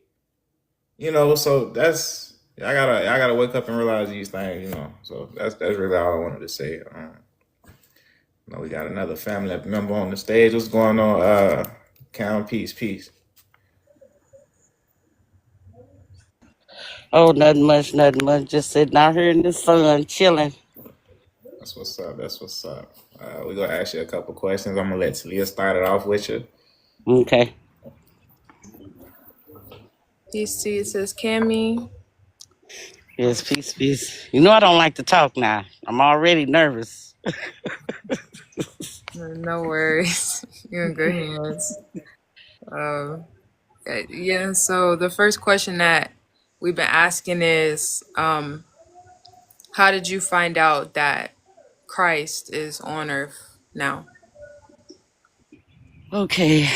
So that's I gotta wake up and realize these things. So that's really all I wanted to say. We got another family member on the stage. What's going on? Count peace. Oh, nothing much. Just sitting out here in the sun, chilling. That's what's up. We're gonna ask you a couple questions. I'm gonna let Talia start it off with you. Okay. Peace to you, says Cammy. Yes, peace. You know I don't like to talk now. I'm already nervous. No worries. You're in good hands. Yeah, so the first question that we've been asking is how did you find out that Christ is on earth now? Okay.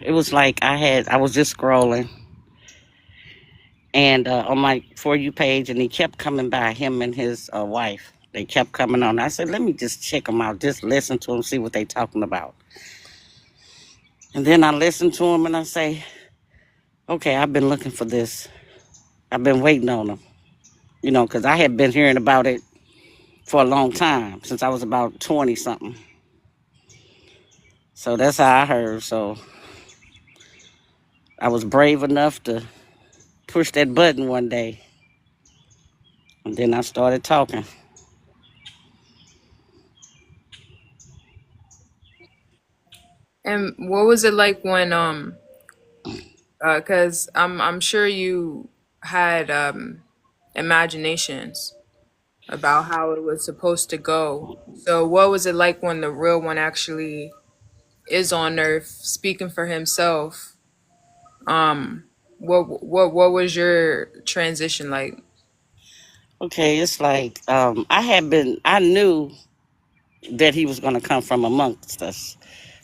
It was like I was just scrolling and on my For You page, and he kept coming by, him and his wife. They kept coming on. I said, let me just check them out, just listen to them, see what they talking about. And then I listened to them and I say, okay, I've been looking for this. I've been waiting on them, because I had been hearing about it for a long time, since I was about 20 something. So that's how I heard. So I was brave enough to push that button one day. And then I started talking. And what was it like when cuz I'm sure you had imaginations about how it was supposed to go. So what was it like when the real one actually is on earth speaking for himself? What was your transition like? Okay, it's like I knew that he was going to come from amongst us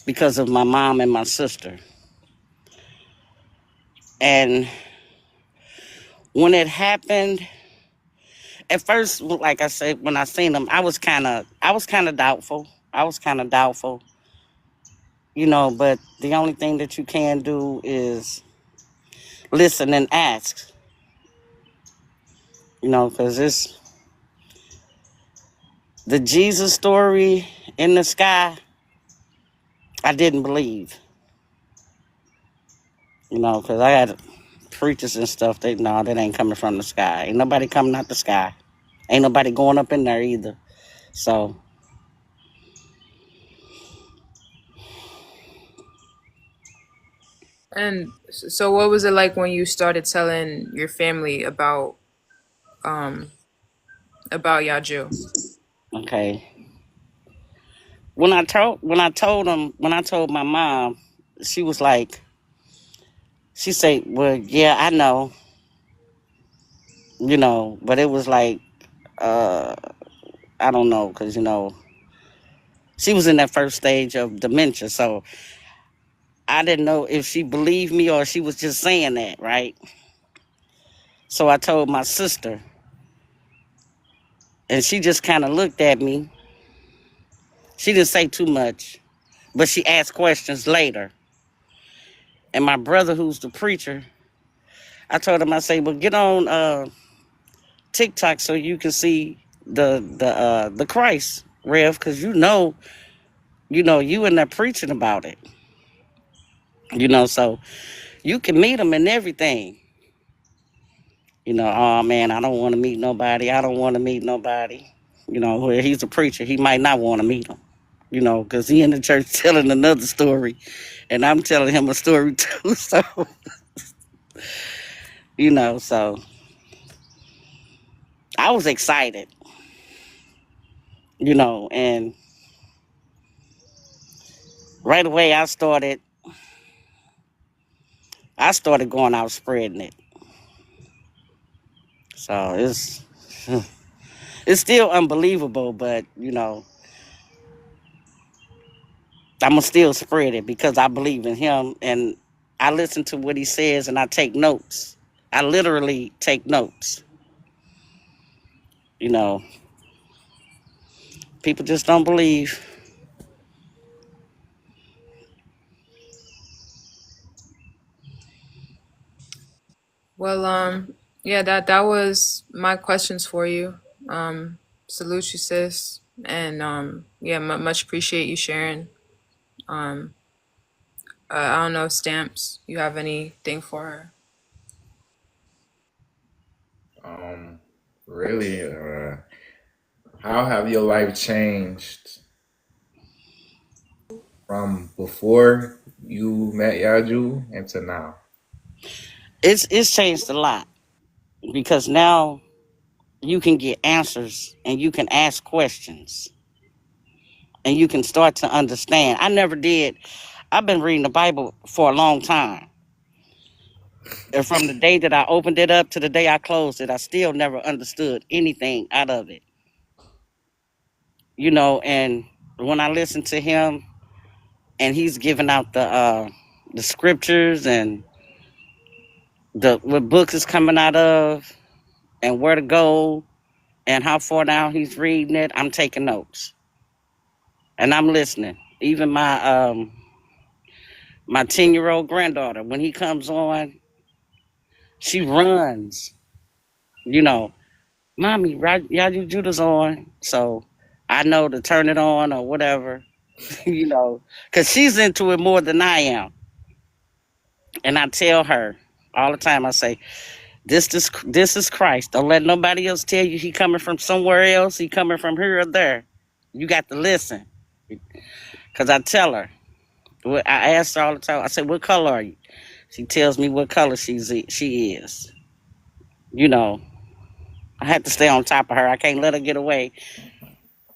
because of my mom and my sister. And when it happened, at first, like I said, when I seen him, I was kind of doubtful. But the only thing that you can do is listen and ask. You know, because it's the Jesus story in the sky. I didn't believe. You know, because I had preachers and stuff. No, that ain't coming from the sky. Ain't nobody coming out the sky. Ain't nobody going up in there either. So And so, what was it like when you started telling your family um about Yaju? okay. When I told my mom, she was like, she said, "Well, yeah, I know, you know," but it was like, uh, I don't know, because you know, she was in that first stage of dementia, so I didn't know if she believed me or she was just saying that, right? So I told my sister, and she just kind of looked at me. She didn't say too much, but she asked questions later. And my brother, who's the preacher, I told him, I say, well, get on TikTok so you can see the Christ, Rev, because you in there preaching about it. You know, so you can meet him and everything. You know, oh man, I don't want to meet nobody. I don't want to meet nobody. You know, where he's a preacher, he might not want to meet him. You know, because he in the church telling another story, and I'm telling him a story too. So, you know, so I was excited. You know, and right away I started going out spreading it. So it's still unbelievable, but you know, I'ma still spread it because I believe in him and I listen to what he says and I take notes. I literally take notes. You know, people just don't believe. Well, yeah, that was my questions for you. Salute you, sis, and yeah, much appreciate you sharing. Um, I don't know, Stamps. You have anything for her? Um, really, how have your life changed from before you met Yaju and to now? It's changed a lot because now you can get answers and you can ask questions and you can start to understand. I never did. I've been reading the Bible for a long time. And from the day that I opened it up to the day I closed it, I still never understood anything out of it. You know, and when I listen to him and he's giving out the scriptures and the what books is coming out of and where to go and how far down he's reading it, I'm taking notes. And I'm listening. Even my 10-year-old granddaughter, when he comes on, she runs, you know, Mommy, Yaju Judah's on. So I know to turn it on or whatever, you know, because she's into it more than I am. And I tell her all the time, I say, this is Christ. Don't let nobody else tell you he coming from somewhere else. He coming from here or there. You got to listen. Because I tell her, I ask her all the time, I say, what color are you? She tells me what color she is. You know, I have to stay on top of her. I can't let her get away.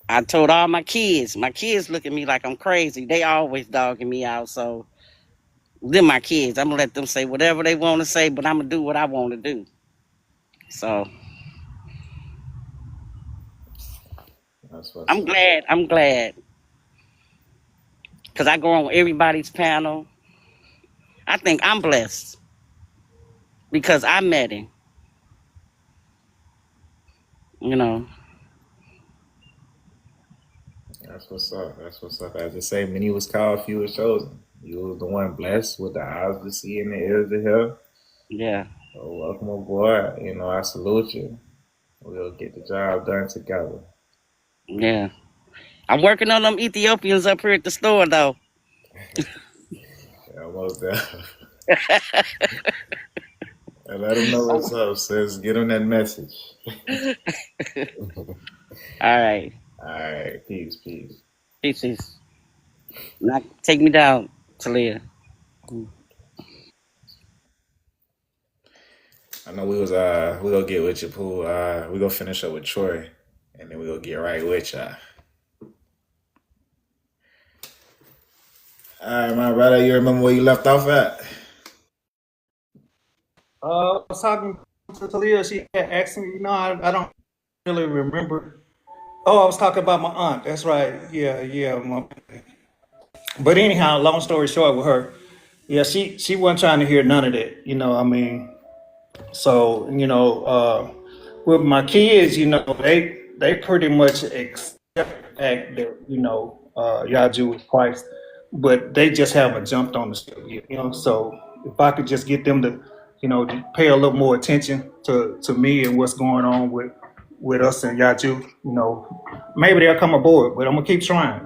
I told all my kids look at me like I'm crazy. They always dogging me out. So them my kids. I'm gonna let them say whatever they want to say, but I'm gonna do what I want to do. So That's what's I'm up. glad. Because I go on everybody's panel. I think I'm blessed because I met him. You know. That's what's up. That's what's up. As I say, many was called, few was chosen. You was the one blessed with the eyes to see and the ears to hear. Yeah. So welcome aboard. You know, I salute you. We'll get the job done together. Yeah. I'm working on them Ethiopians up here at the store, though. Almost there. And let them know what's up, sis. Get them that message. All right. All right. Peace. Peace. Now, take me down, Talia. I know we gonna get with you, Pooh. We gonna finish up with Troy, and then we gonna get right with y'all. All right, my brother. You remember where you left off at? I was talking to Talia. She had asked me. No, I don't really remember. Oh, I was talking about my aunt. That's right. Yeah. But anyhow, long story short, with her, yeah, she wasn't trying to hear none of that. I mean, so with my kids, they pretty much accept the fact that Yaju is Christ, but they just haven't jumped on the ship yet. So if I could just get them to pay a little more attention to me and what's going on with us and Yaju, maybe they'll come aboard. But I'm gonna keep trying.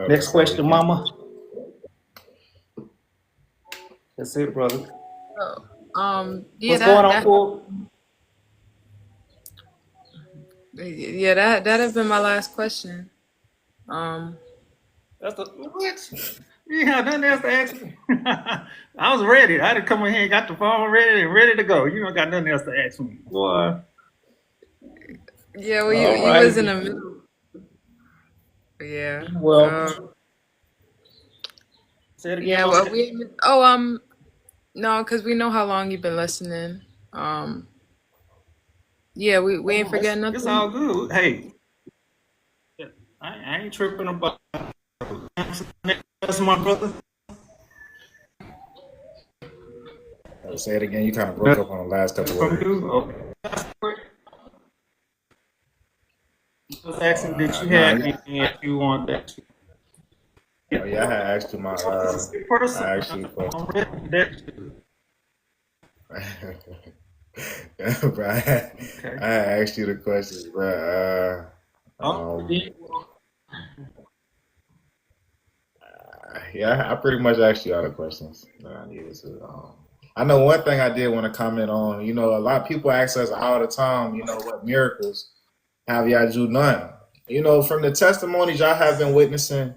Next question, Mama. That's it, brother. Yeah, What's going on, Paul? Yeah, that have been my last question. That's what? You have nothing else to ask me. I was ready. I had to come in here and got the phone ready to go. You don't got nothing else to ask me. Boy. Yeah, well, you was in the middle. Yeah. Well, say it again. Yeah, no, because we know how long you've been listening. Yeah, we ain't forgetting nothing. It's all good. Hey, I ain't tripping about that's my brother. Say it again. You kind of broke up on the last couple words. I was asking, did you have anything if you want that? Oh, yeah, I had asked you my. I asked you a question. Bro, I had asked you the questions, bro. Yeah, I pretty much asked you all the questions that I needed to. I know one thing I did want to comment on. A lot of people ask us all the time, what miracles have Yaju done? From the testimonies y'all have been witnessing,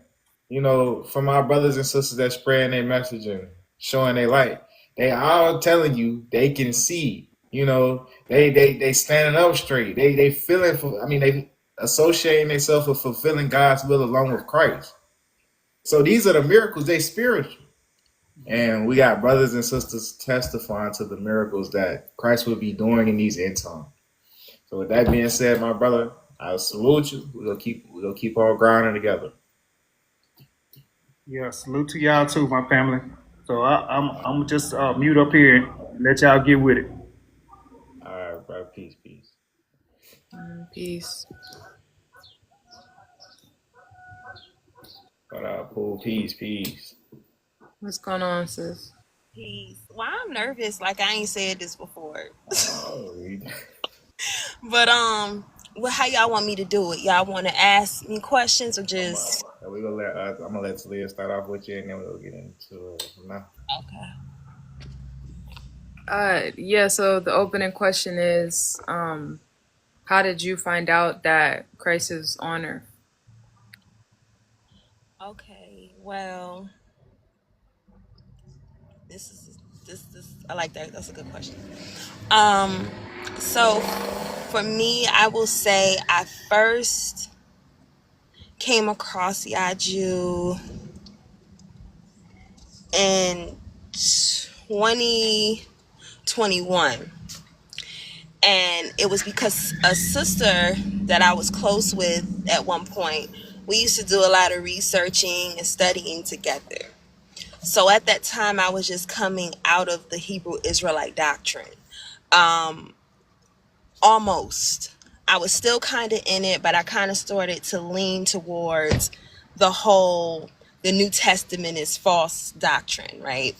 from our brothers and sisters that spreading their message and showing their light, they all telling you they can see. They standing up straight. They feeling. They associating themselves with fulfilling God's will along with Christ. So these are the miracles. They spiritual. And we got brothers and sisters testifying to the miracles that Christ will be doing in these end times. So with that being said, my brother, I salute you. We'll keep all grinding together. Yeah, salute to y'all too, my family. So I'm just mute up here and let y'all get with it. All right, bro. Peace. Peace. What up, Paul? Peace. What's going on, sis? Peace. Well, I'm nervous. Like I ain't said this before. Oh, But how y'all want me to do it? Y'all want to ask me questions or just? I'm gonna let Talia start off with you, and then we'll get into it from now. Okay. Yeah. So the opening question is, how did you find out that Christ is on earth? Okay. Well, this I like that. That's a good question. So for me, I will say I first came across Yaju in 2021. And it was because a sister that I was close with at one point, we used to do a lot of researching and studying together. So at that time, I was just coming out of the Hebrew Israelite doctrine. Almost. I was still kind of in it, but I kind of started to lean towards the New Testament is false doctrine, right?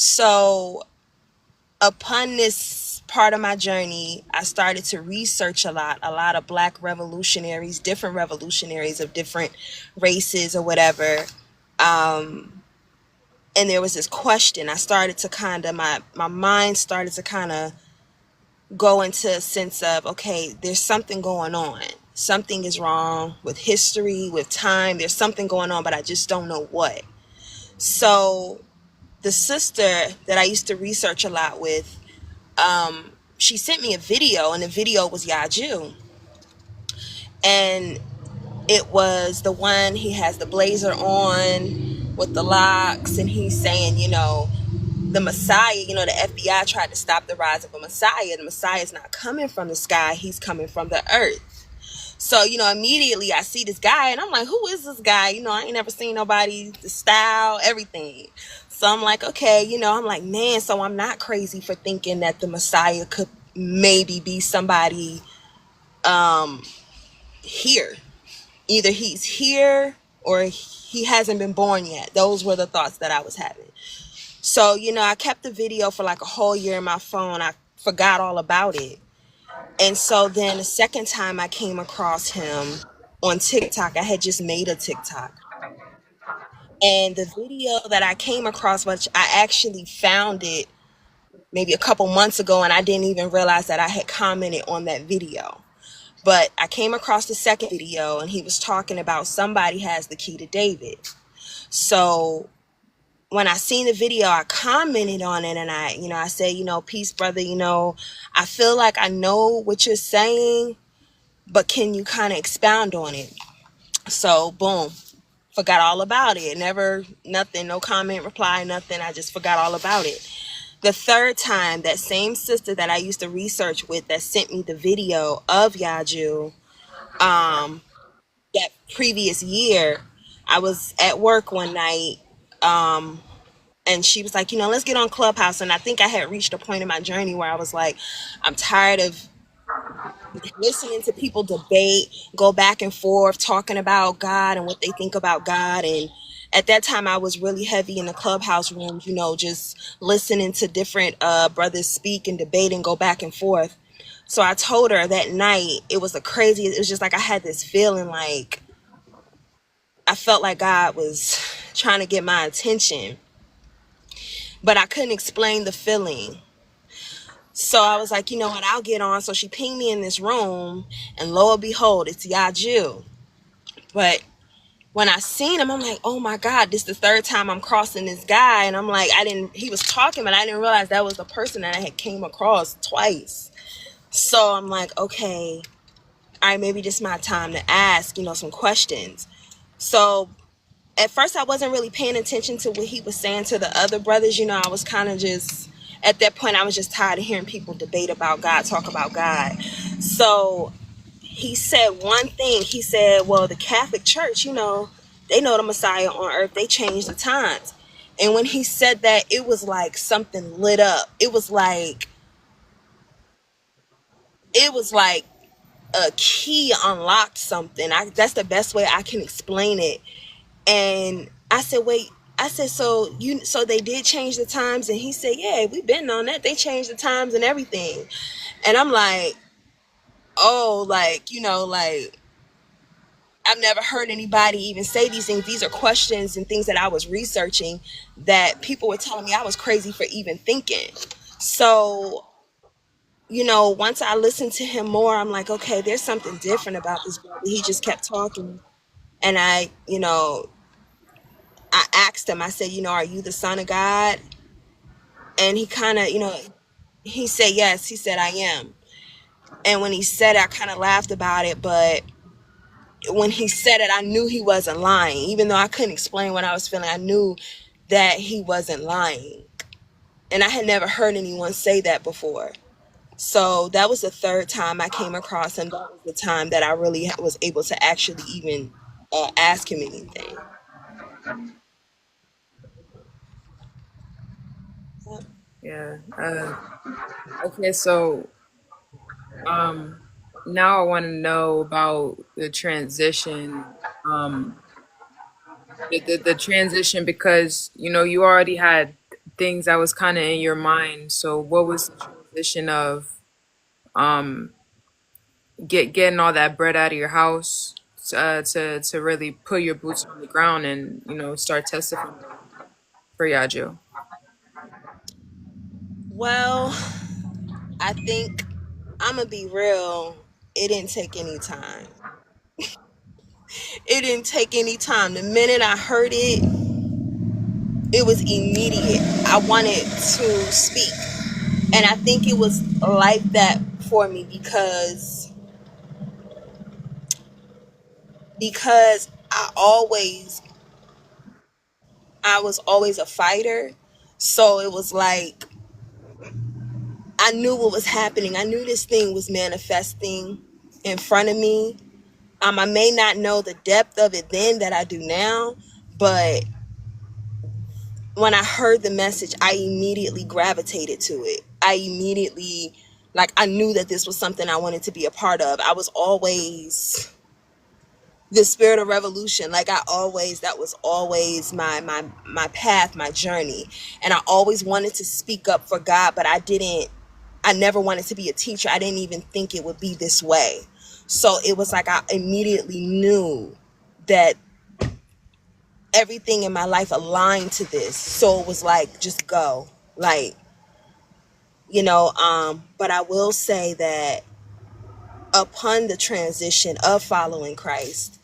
So upon this part of my journey, I started to research a lot of black revolutionaries, different revolutionaries of different races or whatever. And there was this question. I started to kind of, my mind started to kind of go into a sense of, okay, there's something going on. Something is wrong with history, with time. There's something going on, but I just don't know what. So the sister that I used to research a lot with, she sent me a video, and the video was Yaju. And it was the one, he has the blazer on with the locks, and he's saying, the Messiah, the FBI tried to stop the rise of a Messiah. The Messiah is not coming from the sky, he's coming from the earth. So, immediately I see this guy and I'm like, who is this guy? I ain't never seen nobody, the style, everything. So I'm like, okay, I'm like, man, so I'm not crazy for thinking that the Messiah could maybe be somebody here. Either he's here or he hasn't been born yet. Those were the thoughts that I was having. So, I kept the video for like a whole year in my phone. I forgot all about it. And so then the second time I came across him on TikTok, I had just made a TikTok. And the video that I came across, which I actually found it maybe a couple months ago, and I didn't even realize that I had commented on that video. But I came across the second video, and he was talking about somebody has the key to David. So when I seen the video, I commented on it, and I said, peace, brother, I feel like I know what you're saying, but can you kind of expound on it? So boom, forgot all about it. Never, nothing, no comment, reply, nothing. I just forgot all about it. The third time, that same sister that I used to research with that sent me the video of Yaju, that previous year, I was at work one night, and she was like, let's get on Clubhouse. And I think I had reached a point in my journey where I was like, I'm tired of listening to people debate, go back and forth, talking about God and what they think about God. And at that time, I was really heavy in the Clubhouse rooms, just listening to different brothers speak and debate and go back and forth. So I told her that night, it was just like I had this feeling like I felt like God was trying to get my attention, but I couldn't explain the feeling. So I was like, you know what, I'll get on. So she pinged me in this room, and lo and behold, it's Yaju. But when I seen him, I'm like, oh my God, this is the third time I'm crossing this guy. And I'm like, he was talking, but I didn't realize that was the person that I had came across twice. So I'm like, okay, all right, maybe this is my time to ask, some questions. So at first I wasn't really paying attention to what he was saying to the other brothers. I was kind of just, at that point, I was just tired of hearing people debate about God, talk about God. So he said one thing. He said, well, the Catholic Church, they know the Messiah on earth. They changed the times. And when he said that, it was like something lit up. It was like a key unlocked something. That's the best way I can explain it. And I said, wait, so they did change the times? And he said, yeah, we've been on that. They changed the times and everything. And I'm like, oh, like, I've never heard anybody even say these things. These are questions and things that I was researching that people were telling me I was crazy for even thinking. So, once I listened to him more, I'm like, okay, there's something different about this brother. He just kept talking. And I asked him, I said, are you the son of God? And he kind of, he said, yes. He said, I am. And when he said it, I kind of laughed about it. But when he said it, I knew he wasn't lying. Even though I couldn't explain what I was feeling, I knew that he wasn't lying. And I had never heard anyone say that before. So that was the third time I came across him. That was the time that I really was able to actually even ask him anything. Yeah. Okay, so now I want to know about the transition. The transition, because you already had things that was kind of in your mind. So what was the transition of um getting all that bread out of your house to really put your boots on the ground and start testifying for Yaju? Well, I think I'm gonna be real. It didn't take any time. It didn't take any time. The minute I heard it, it was immediate. I wanted to speak. And I think it was like that for me because I was always a fighter. So it was like I knew what was happening. I knew this thing was manifesting in front of me. I may not know the depth of it then that I do now, but when I heard the message, I immediately gravitated to it. I knew that this was something I wanted to be a part of. I was always the spirit of revolution. That was always my path, my journey. And I always wanted to speak up for God, but I never wanted to be a teacher. I didn't even think it would be this way. So it was like I immediately knew that everything in my life aligned to this. So it was like, just go. But I will say that upon the transition of following Christ,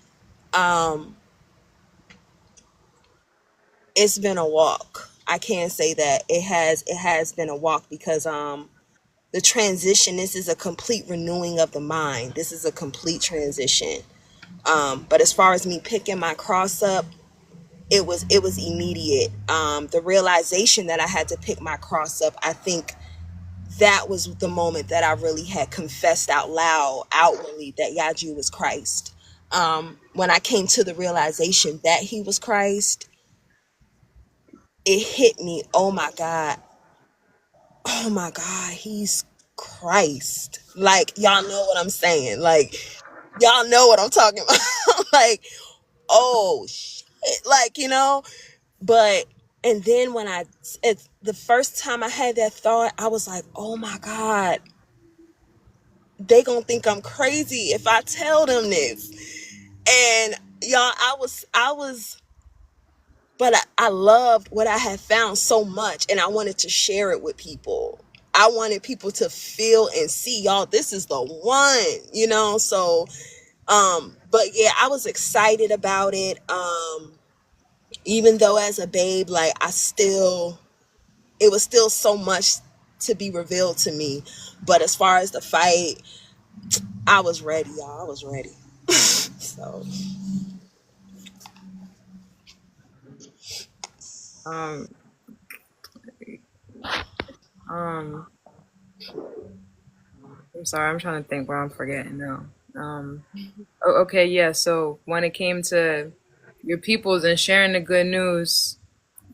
it's been a walk. I can say that it has been a walk because the transition, this is a complete renewing of the mind. This is a complete transition. But as far as me picking my cross up, it was immediate. The realization that I had to pick my cross up, I think that was the moment that I really had confessed out loud, outwardly, that Yaju was Christ. When I came to the realization that he was Christ, it hit me. Oh my God, he's Christ. Y'all know what I'm saying. Y'all know what I'm talking about. Oh shit. But, and then it's the first time I had that thought, I was like, oh my God, they gonna think I'm crazy if I tell them this. And y'all, but I loved what I had found so much, and I wanted to share it with people. I wanted people to feel and see, y'all, this is the one, so, but yeah, I was excited about it. Even though as a babe, it was still so much to be revealed to me. But as far as the fight, I was ready, y'all. I was ready. So Um, um, I'm sorry, I'm trying to think what I'm forgetting now. Okay, yeah. So when it came to your peoples and sharing the good news,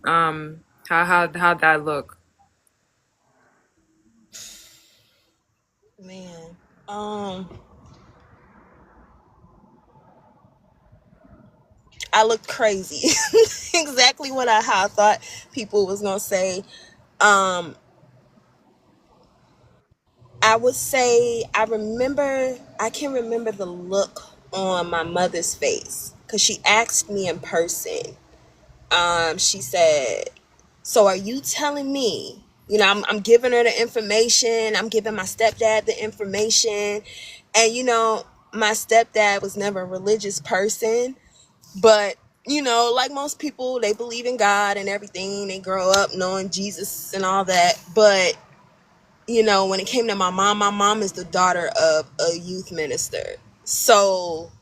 how'd that look? man, I looked crazy. Exactly how I thought people was gonna say. I would say I can remember the look on my mother's face because she asked me in person. She said, so are you telling me, I'm giving her the information. I'm giving my stepdad the information. And, my stepdad was never a religious person, but, like most people, they believe in God and everything. They grow up knowing Jesus and all that. But, when it came to my mom is the daughter of a youth minister. So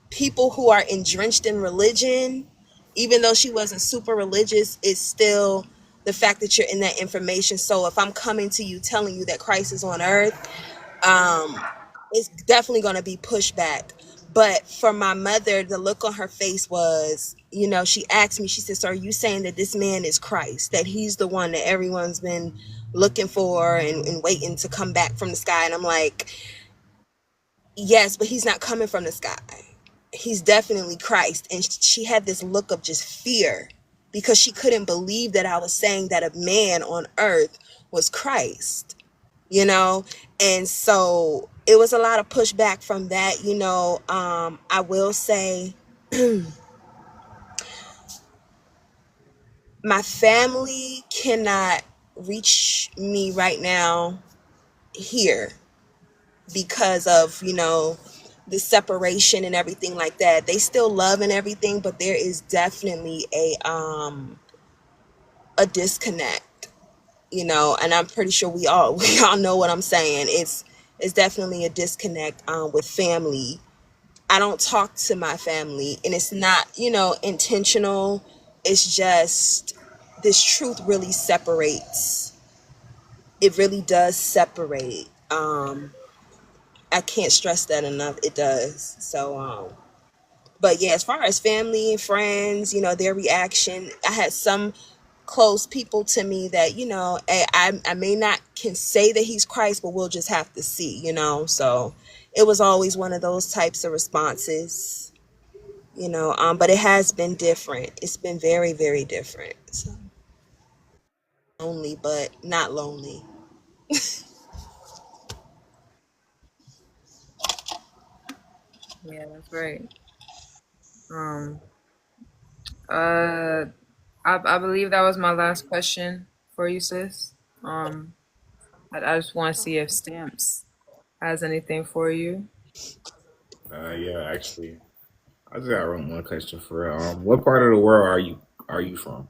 people who are drenched in religion, even though she wasn't super religious, is still the fact that you're in that information. So if I'm coming to you telling you that Christ is on earth, it's definitely going to be pushback. But for my mother, the look on her face was, she asked me, she said, so are you saying that this man is Christ, that he's the one that everyone's been looking for and waiting to come back from the sky? And I'm like, yes, but he's not coming from the sky. He's definitely Christ. And she had this look of just fear because she couldn't believe that I was saying that a man on earth was Christ, you know? And so it was a lot of pushback from that, you know. I will say my family cannot reach me right now here because of, you know, the separation and everything like that. They still love and everything, but there is definitely a disconnect, you know, and I'm pretty sure we all know what I'm saying. It's definitely a disconnect with family. I don't talk to my family, and it's not, you know, intentional. It's just this truth really separates. It really does separate. I can't stress that enough. It does. So but yeah, as far as family and friends, you know, their reaction, I had some close people to me that, you know, I may not can say that he's Christ, but we'll just have to see, you know. So it was always one of those types of responses, you know. But it has been different. It's been very, very different. So lonely, but not lonely. Yeah, that's right. Um, uh, I believe that was my last question for you, sis. I just want to see if Stamps has anything for you. Yeah, actually, I just got one question for real. What part of the world are you from?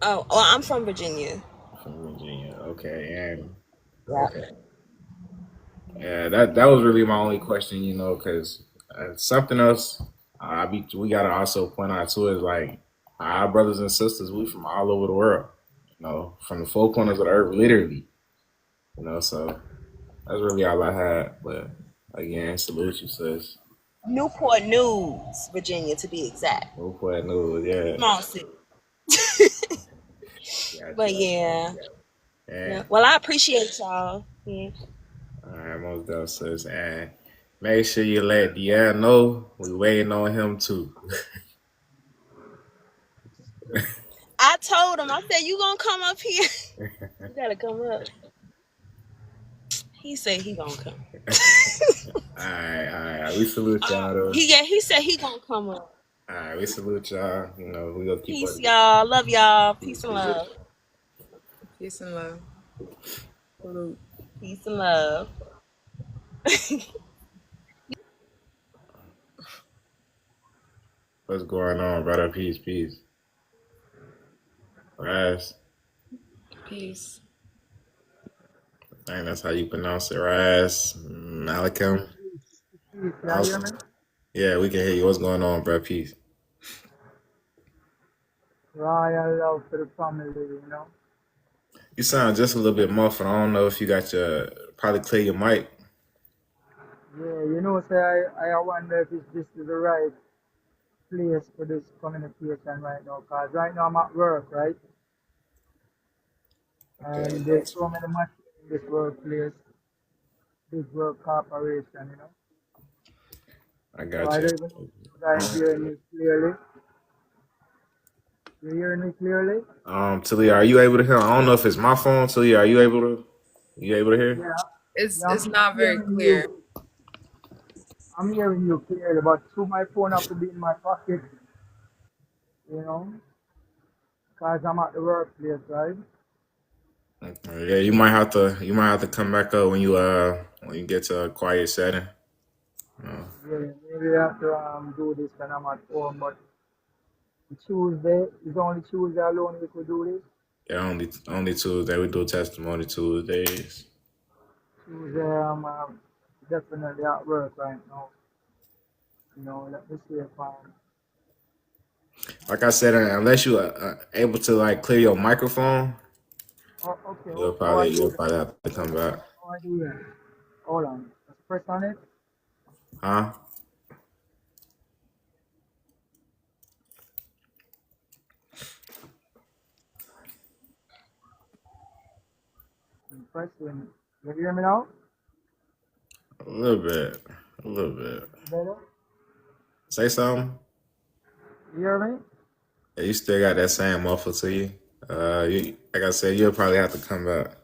Oh, well, I'm from Virginia. From Virginia. Okay, and Yeah. okay, yeah. That was really my only question, you know, because something else we gotta also point out too is like our brothers and sisters, we from all over the world, you know, from the four corners of the earth, literally, you know. So that's really all I had. But again, salute you, sis. Newport News, Virginia, to be exact. No point, no, yeah, Small city. got But you. yeah. Yeah. And Well, I appreciate y'all. Yeah. all right, most definitely, sis. And make sure you let Deanne know we waiting on him too. I told him, I said, you gonna come up here? You gotta come up. He said he gonna come. All right. We salute y'all though. He said he gonna come up. All right, we salute y'all. You know, we gonna keep Peace, up. y'all. Love y'all. Peace Peace, and peace. love. Peace and love. Salute. Peace and love. What's going on, brother? Peace, peace. Raz. Peace. I think that's how you pronounce it, Raz. Malcolm. Can you hear me? Awesome. Yeah, we can hear you. What's going on, bro? Peace. Royal love for the family, you know. You sound just a little bit muffled. I don't know if you got your probably clear your mic. Yeah, you know, say I wonder if this is the right place for this communication right now, because right now I'm at work, right? Okay, I And got there's you. so many machines in this workplace, this work corporation, you know. I So got I you. don't even know if you guys hear me clearly. You hear me clearly? Talia, are you able to hear? I don't know if it's my phone. Talia, are you able to? You able to hear? Yeah, It's yeah, it's not I'm very hearing you. clear. I'm hearing you clearly, but through my phone have to be in my pocket, you know, because I'm at the workplace, right? Yeah, you might have to come back up when you get to a quiet setting. Uh, Yeah, maybe I have to do this when I'm at home, but Tuesday is only Tuesday alone we could do this. yeah, only Tuesday we do testimony Tuesdays. Tuesday I'm definitely at work right now. You know, let me see if I'm. Like I said, unless you are able to like clear your microphone, Oh, okay. How I do you'll that? probably have to come back. How I do that? Hold on. Let's press on it. Huh? I'm pressing. You hear me now? A little bit. A little bit. Better? Say something. You hear me? Yeah, you still got that same muffle to you. Like I said, you'll probably have to come back.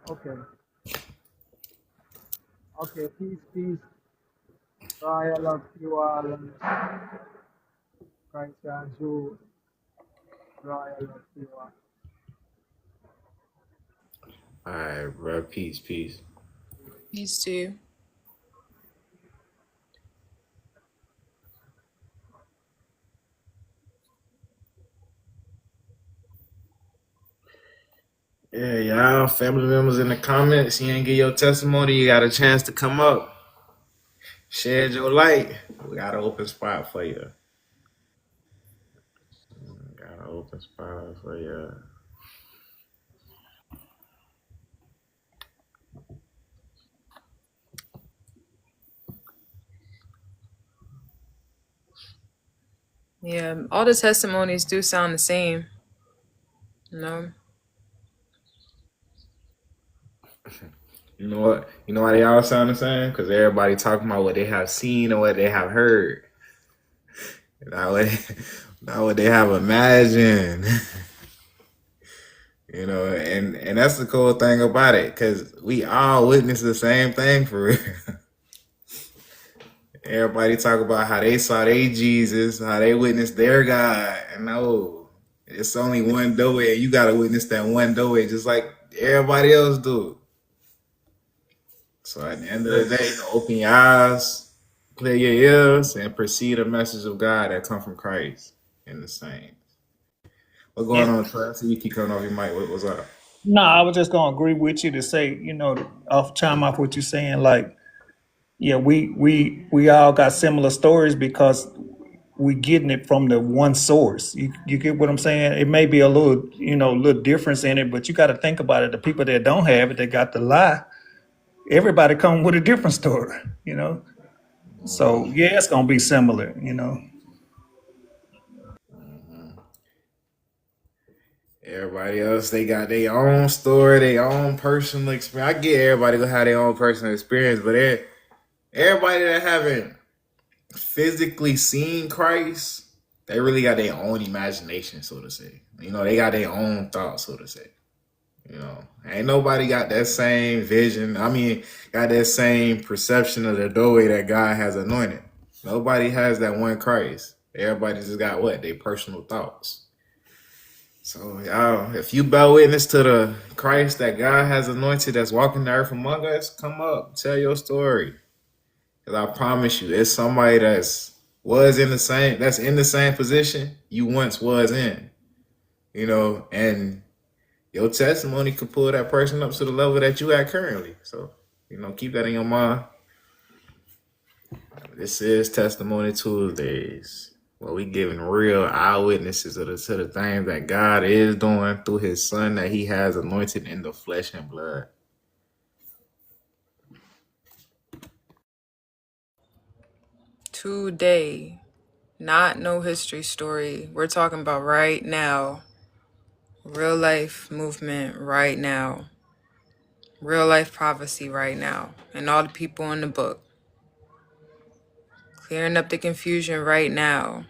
Okay. Okay, peace, peace. Roy, I love you all. And Christ and you. Roy, I love you all. All right, bro. Peace, peace. Peace to you. Yeah, y'all, family members in the comments, you ain't get your testimony, you got a chance to come up, shed your light. We got an open spot for you. Got an open spot for you. Yeah, all the testimonies do sound the same. No. You know what? You know why they all sound the same? Because everybody talking about what they have seen or what they have heard. Not what they have imagined. You know, and that's the cool thing about it, because we all witness the same thing for real. Everybody talk about how they saw their Jesus, how they witnessed their God. And no, it's only one doorway, and you gotta witness that one doorway just like everybody else do. So at the end of the day, open your eyes, clear your ears, and perceive the message of God that come from Christ in the same. What's going on, Trey? I see you keep coming off your mic. What's up? No, I was just gonna agree with you to say, off chime off what you're saying, like, yeah, we all got similar stories because we getting it from the one source. You get what I'm saying? It may be a little difference in it, but you got to think about it. The people that don't have it, they got the lie. Everybody come with a different story. So yeah, it's gonna be similar. Everybody else, they got their own story, their own personal experience. I get everybody gonna have their own personal experience, but everybody that haven't physically seen Christ, they really got their own imagination, so to say. They got their own thoughts, so to say. Ain't nobody got that same vision. Got that same perception of the doorway that God has anointed. Nobody has that one Christ. Everybody just got their personal thoughts. So, y'all, if you bear witness to the Christ that God has anointed that's walking the earth among us, come up, tell your story. Because I promise you, it's somebody that's in the same position you once was in. And your testimony could pull that person up to the level that you at currently. So, keep that in your mind. This is Testimony Tuesdays. Well, we giving real eyewitnesses to the things that God is doing through his son that he has anointed in the flesh and blood. Today. Not no history story. We're talking about right now. Real life movement right now. Real life prophecy right now. And all the people in the book. Clearing up the confusion right now.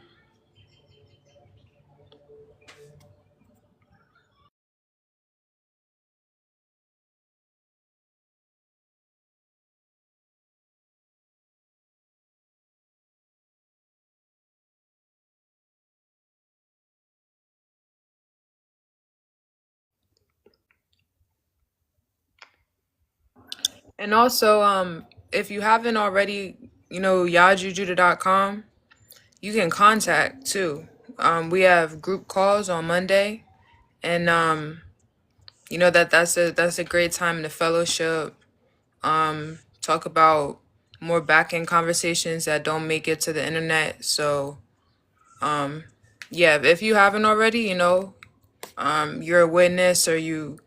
And also, if you haven't already, yajujuda.com, you can contact too. We have group calls on Monday, and that's a great time to fellowship. Talk about more back end conversations that don't make it to the internet. So, yeah, if you haven't already, you're a witness, or you're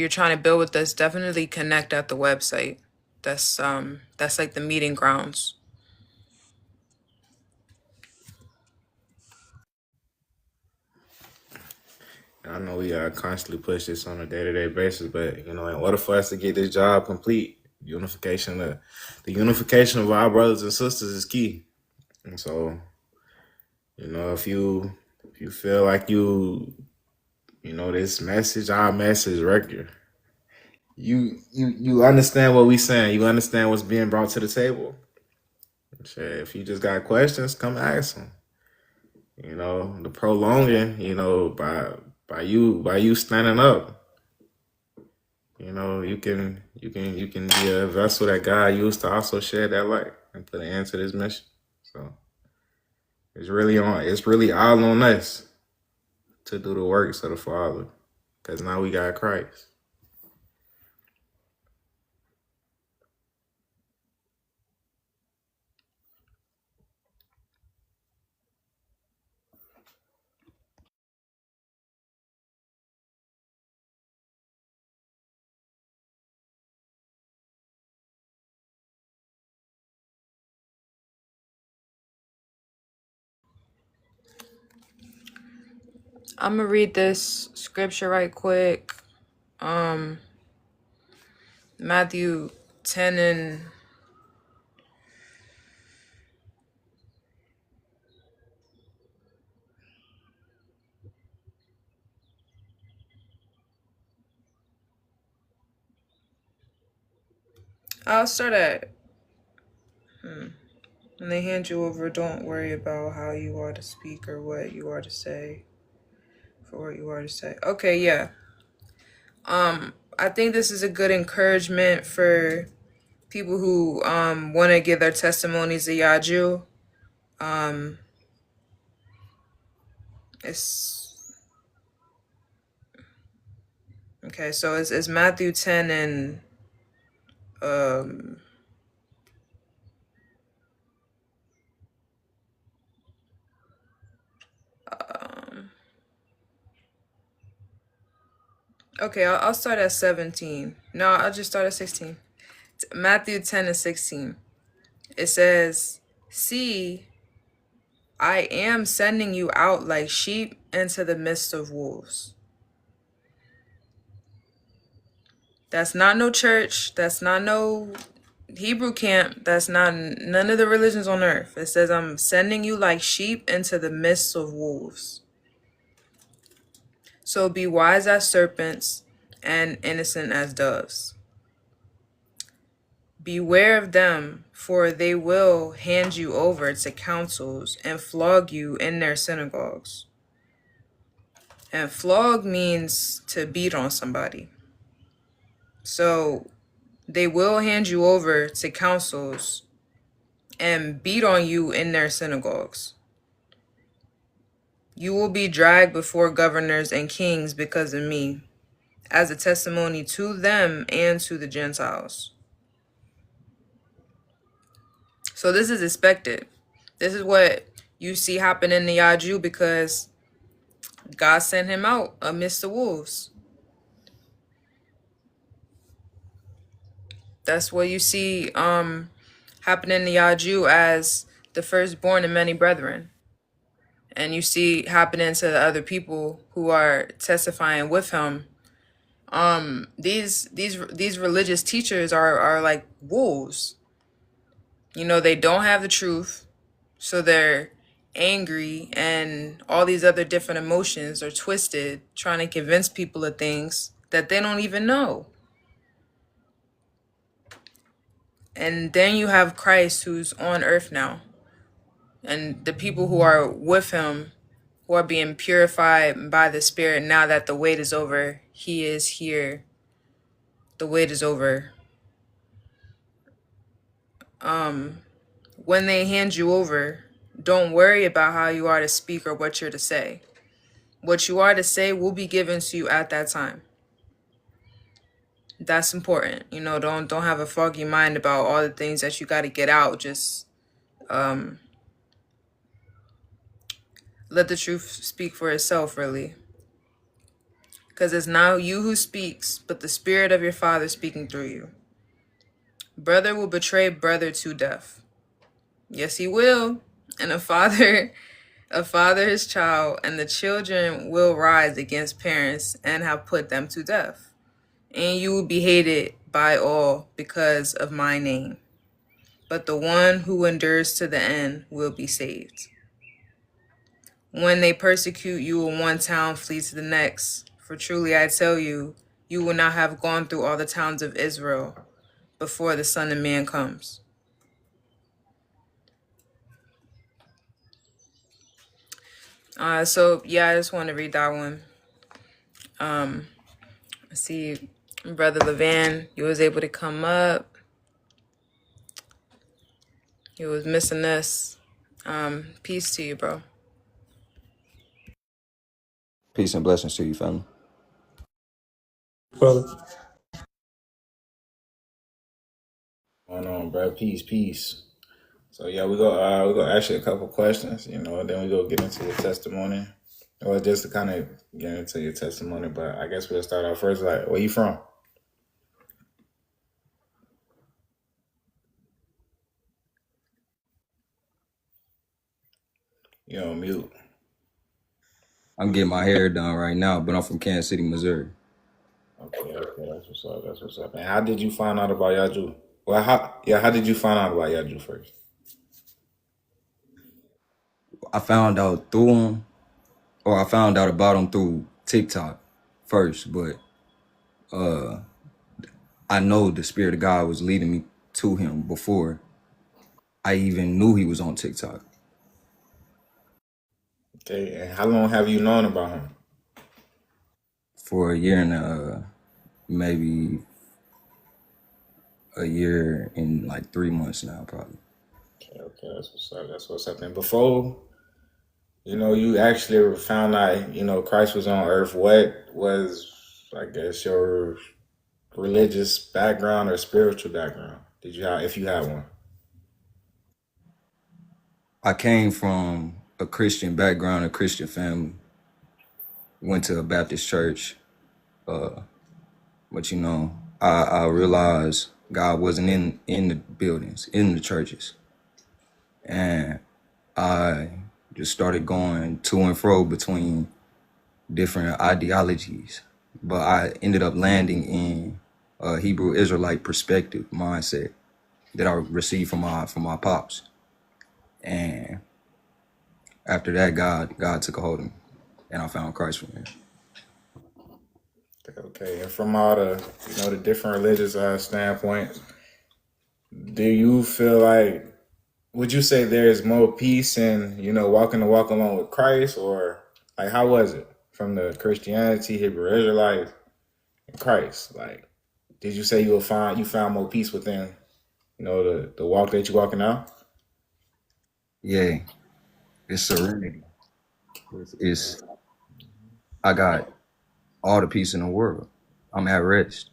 trying to build with us, definitely connect at the website. That's like the meeting grounds. I know we constantly push this on a day-to-day basis, but in order for us to get this job complete, the unification of our brothers and sisters is key. And so, if you feel like this message, our message record, you understand what we saying. You understand what's being brought to the table. Shit, if you just got questions, come ask them. The prolonging, by you standing up, you can be a vessel that God used to also share that light and put an end to this mission. So it's really all on us to do the works of the Father, because now we got Christ. I'm gonna read this scripture right quick. Matthew 10 and I'll start at when they hand you over, don't worry about how you are to speak or what you are to say. For what you are to say. Okay, yeah. I think this is a good encouragement for people who want to give their testimonies to Yaju. It's okay. So it's Matthew 10 and okay. I'll start at 17. No, I'll just start at 16. Matthew 10 and 16. It says, "See, I am sending you out like sheep into the midst of wolves." That's not no church. That's not no Hebrew camp. That's not none of the religions on earth. It says, I'm sending you like sheep into the midst of wolves. So be wise as serpents and innocent as doves. Beware of them, for they will hand you over to councils and flog you in their synagogues. And flog means to beat on somebody. So they will hand you over to councils and beat on you in their synagogues. You will be dragged before governors and kings because of me, as a testimony to them and to the Gentiles. So this is expected. This is what you see happen in the Yaju, because God sent him out amidst the wolves. That's what you see happen in the Yaju as the firstborn of many brethren. And you see happening to the other people who are testifying with him. These religious teachers are like wolves. They don't have the truth, so they're angry, and all these other different emotions are twisted, trying to convince people of things that they don't even know. And then you have Christ, who's on earth now, and the people who are with him, who are being purified by the Spirit. Now that the wait is over, he is here. The wait is over. When they hand you over, don't worry about how you are to speak or what you're to say. What you are to say will be given to you at that time. That's important. Don't have a foggy mind about all the things that you got to get out. Just let the truth speak for itself, really. Because it's not you who speaks, but the Spirit of your Father speaking through you. Brother will betray brother to death. Yes, he will. And a father his child, and the children will rise against parents and have put them to death. And you will be hated by all because of my name. but the one who endures to the end will be saved. When they persecute you in one town, flee to the next. For truly I tell you, you will not have gone through all the towns of Israel before the Son of Man comes. So yeah, I just want to read that one. I see Brother Levan, you was able to come up. You was missing this. Peace to you, bro. Peace and blessings to you, family. Brother. Going on, bro. Peace. So yeah, we go ask you a couple questions, and then we go get into your testimony. Or just to kind of get into your testimony, but I guess we'll start off first. Like, where you from? You on mute. I'm getting my hair done right now, but I'm from Kansas City, Missouri. Okay, that's what's up. And how did you find out about Yaju? Well, how did you find out about Yaju first? I found out through him, or I found out about him through TikTok first, but I know the Spirit of God was leading me to him before I even knew he was on TikTok. Okay, and how long have you known about him? For a year and maybe a year and like 3 months now, probably. Okay, that's what's up. And before, you actually found out, Christ was on earth, what was, I guess, your religious background or spiritual background? If you had one? I came from a Christian background, a Christian family. Went to a Baptist church. But I realized God wasn't in the buildings, in the churches. And I just started going to and fro between different ideologies. But I ended up landing in a Hebrew Israelite perspective mindset that I received from my pops. And after that, God took a hold of me, and I found Christ from there. Okay, and from all the different religious standpoints, do you feel like, would you say there's more peace in, walking the walk along with Christ, or like how was it from the Christianity, Hebrew Israelites, and Christ? Like, did you say you found more peace within, the walk that you're walking now? Yeah, it's serenity. I got all the peace in the world. I'm at rest.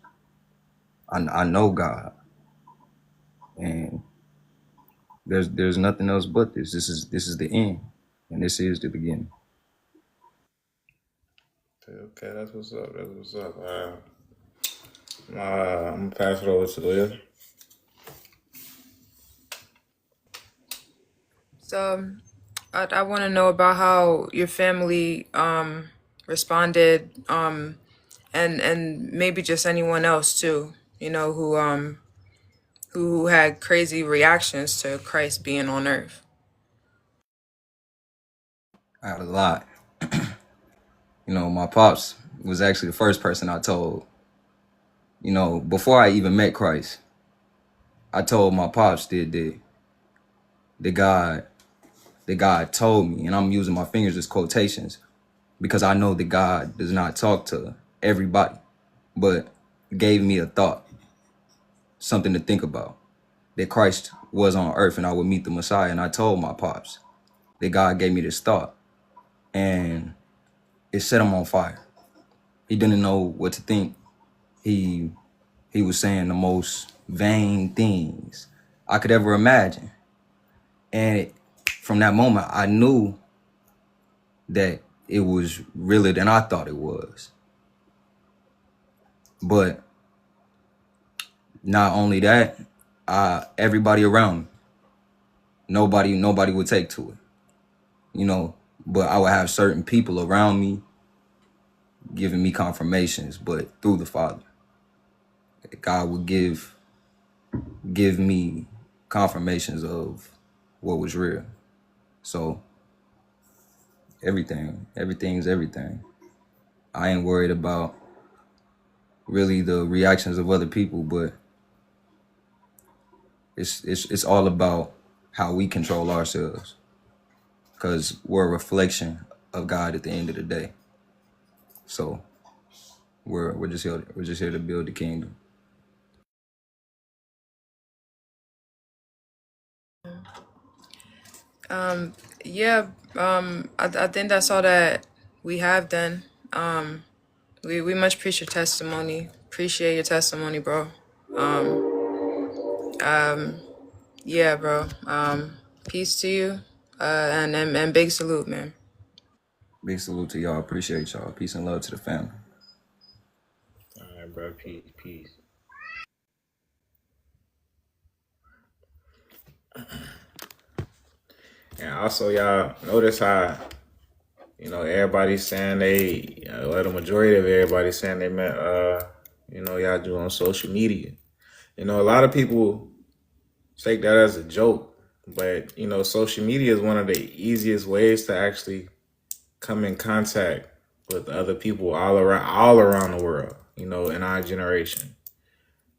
I know God, and there's nothing else but this. This is the end, and this is the beginning. Okay, that's what's up. I'm gonna pass it over to Leah. So I want to know about how your family responded, and maybe just anyone else too, who had crazy reactions to Christ being on earth. I had a lot. My pops was actually the first person I told. Before I even met Christ, I told my pops that God told me, and I'm using my fingers as quotations, because I know that God does not talk to everybody, but gave me a thought, something to think about, that Christ was on earth and I would meet the Messiah. And I told my pops that God gave me this thought, and it set him on fire. He didn't know what to think. He was saying the most vain things I could ever imagine. And from that moment, I knew that it was realer than I thought it was. But not only that, everybody around me, nobody would take to it, but I would have certain people around me giving me confirmations, but through the Father. God would give me confirmations of what was real. So everything's everything. I ain't worried about really the reactions of other people, but it's all about how we control ourselves, because we're a reflection of God at the end of the day. So we're just here to build the kingdom. Yeah, I think that's all that we have then. We much appreciate your testimony. Appreciate your testimony, bro. Yeah, bro. Peace to you. And big salute, man. Big salute to y'all. Appreciate y'all. Peace and love to the family. All right, bro. Peace. And also, y'all notice how, everybody's saying the majority of everybody saying they meant, y'all do on social media. A lot of people take that as a joke, but, social media is one of the easiest ways to actually come in contact with other people all around the world, in our generation.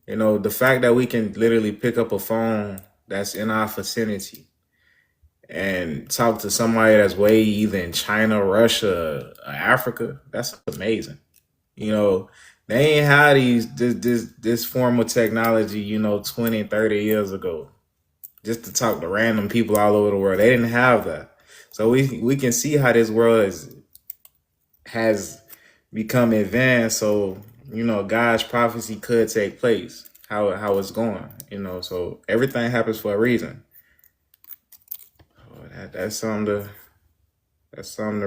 The fact that we can literally pick up a phone that's in our vicinity and talk to somebody that's way either in China, Russia, or Africa, that's amazing. They ain't had this form of technology, 20, 30 years ago, just to talk to random people all over the world. They didn't have that. So we can see how this world has become advanced. So, God's prophecy could take place, how it's going, so everything happens for a reason. That's something to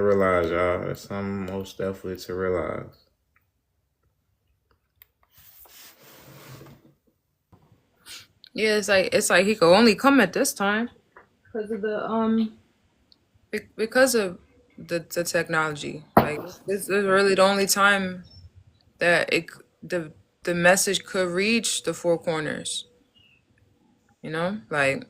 realize, y'all. That's something most definitely to realize. Yeah, it's like he could only come at this time because of the technology. Like this is really the only time that the message could reach the four corners. Like.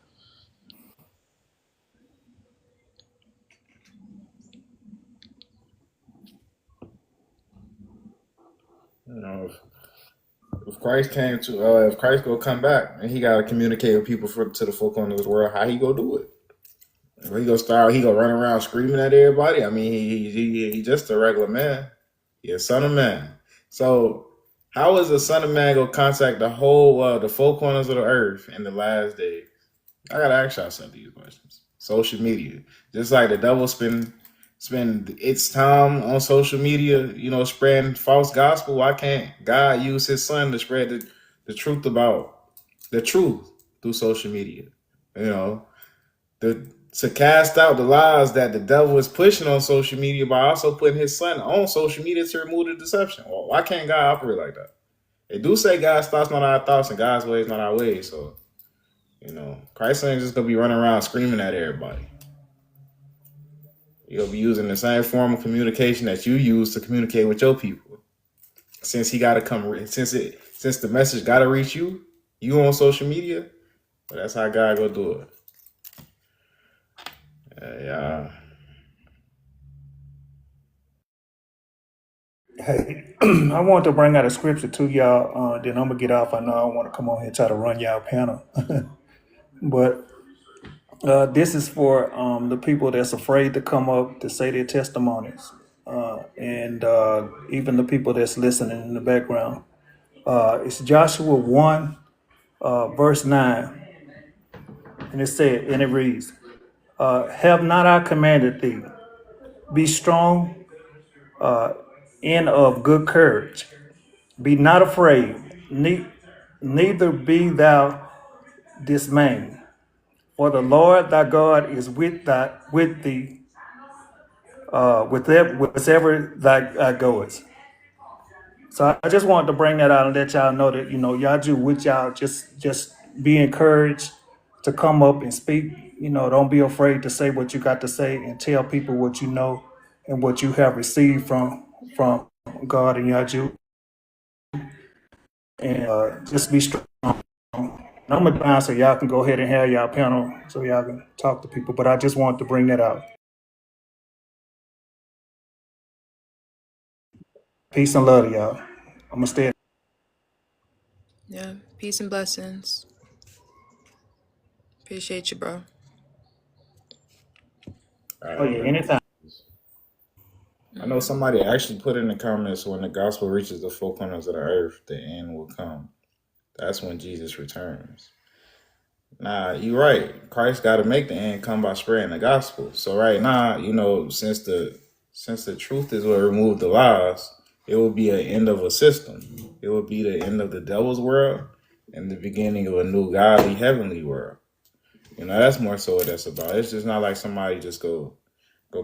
If Christ if Christ go come back and he got to communicate with people to the four corners of the world, how he go do it? He go run around screaming at everybody. I mean, he just a regular man. He a son of man. So how is the son of man go contact the whole the four corners of the earth in the last days? I gotta ask y'all some of these questions. Social media, just like the devil spend its time on social media, spreading false gospel. Why can't God use his son to spread the truth about the truth through social media? To cast out the lies that the devil is pushing on social media by also putting his son on social media to remove the deception. Well, why can't God operate like that? They do say God's thoughts not our thoughts and God's ways not our ways. So, Christ ain't just gonna be running around screaming at everybody. You'll be using the same form of communication that you use to communicate with your people. Since he gotta since the message gotta reach you on social media, but that's how God go do it. Yeah. Hey, I want to bring out a scripture to y'all. Then I'm gonna get off. I know I want to come on here and try to run y'all panel, but this is for the people that's afraid to come up to say their testimonies, and even the people that's listening in the background. It's Joshua 1, verse 9, and it reads, "Have not I commanded thee? Be strong and of good courage. Be not afraid, neither be thou dismayed. For the Lord thy God is with thee, wherever thou goest." So I just wanted to bring that out and let y'all know that y'all do with y'all. Just be encouraged to come up and speak. Don't be afraid to say what you got to say and tell people what you know and what you have received from God and Yaju. And just be strong. I'm gonna bounce so y'all can go ahead and have y'all panel so y'all can talk to people. But I just wanted to bring that out. Peace and love to y'all. I'm gonna stay. Yeah. Peace and blessings. Appreciate you, bro. All Oh right, yeah, man. anytime. I know somebody actually put in the comments, when the gospel reaches the four corners of the earth, the end will come. That's when Jesus returns. Nah, you're right. Christ got to make the end come by spreading the gospel. So right now, since the truth is what removed the lies, it will be an end of a system. It will be the end of the devil's world and the beginning of a new godly heavenly world. That's more so what that's about. It's just not like somebody just go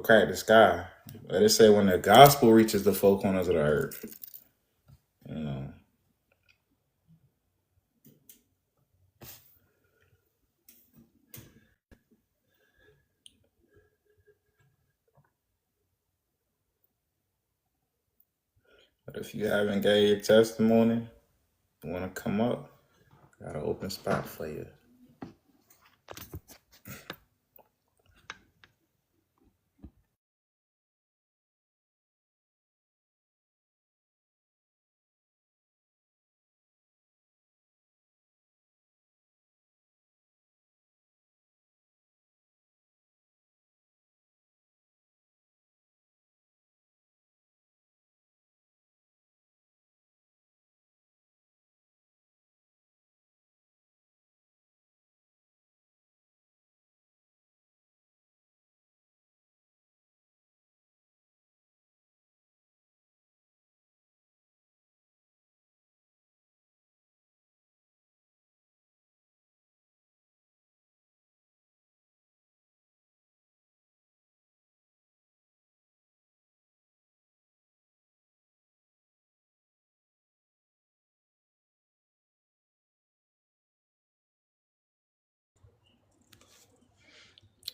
crack the sky. But it say when the gospel reaches the four corners of the earth. You know. But if you haven't gave your testimony, you want to come up, got an open spot for you.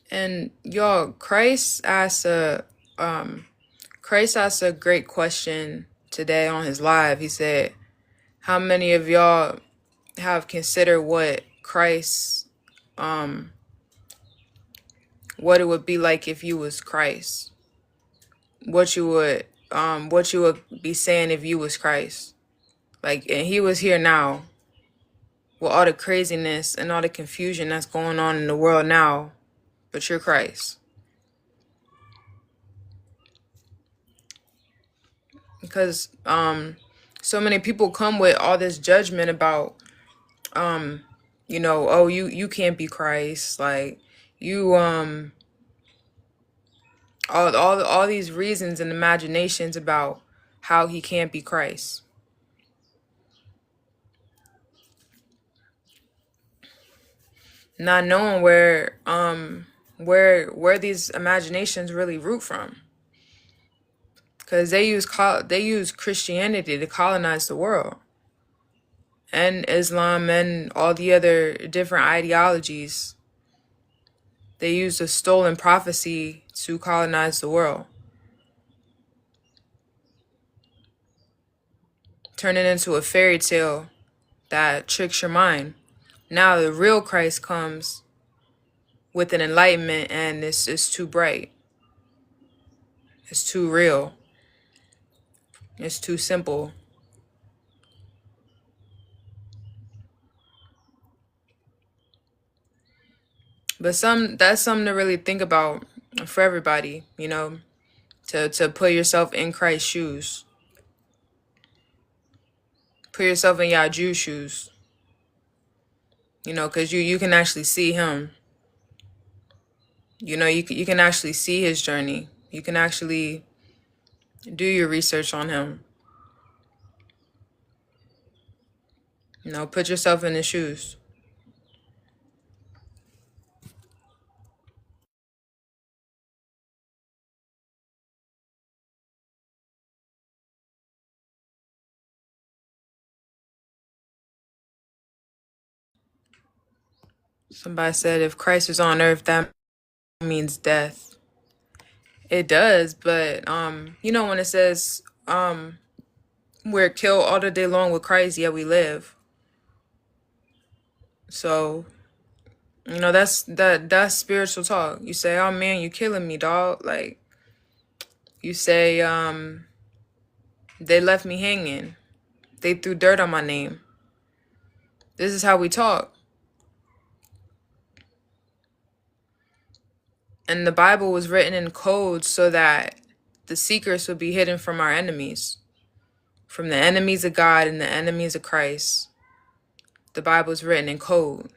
And y'all, Christ asked a great question today on his live. He said, how many of y'all have considered what what it would be like if you was Christ? What you would be saying if you was Christ? Like, and he was here now with all the craziness and all the confusion that's going on in the world now, but you're Christ. Because so many people come with all this judgment about oh, you can't be Christ, like you all these reasons and imaginations about how he can't be Christ, not knowing where these imaginations really root from, because they use Christianity to colonize the world, and Islam and all the other different ideologies. They use a stolen prophecy to colonize the world, turn it into a fairy tale that tricks your mind. Now the real Christ comes with an enlightenment, and it's too bright. It's too real. It's too simple. But that's something to really think about for everybody, to put yourself in Christ's shoes. Put yourself in Yaju's shoes. Because you can actually see him. You can actually see his journey. You can actually do your research on him. Put yourself in his shoes. Somebody said if Christ is on earth, that means death. It does, but when it says we're killed all the day long with Christ, yet we live. So, that's spiritual talk. You say, oh man, you killing me, dog. Like, you say, they left me hanging. They threw dirt on my name. This is how we talk. And the Bible was written in code so that the secrets would be hidden from our enemies, from the enemies of God and the enemies of Christ. The Bible is written in code.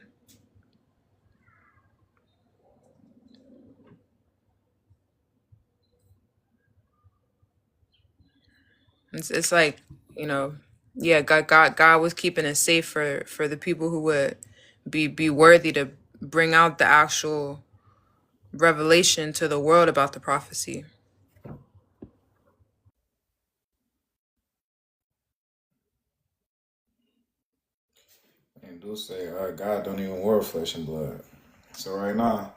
It's like, yeah, God was keeping it safe for the people who would be worthy to bring out the actual revelation to the world about the prophecy. And do say, God don't even work flesh and blood. So right now,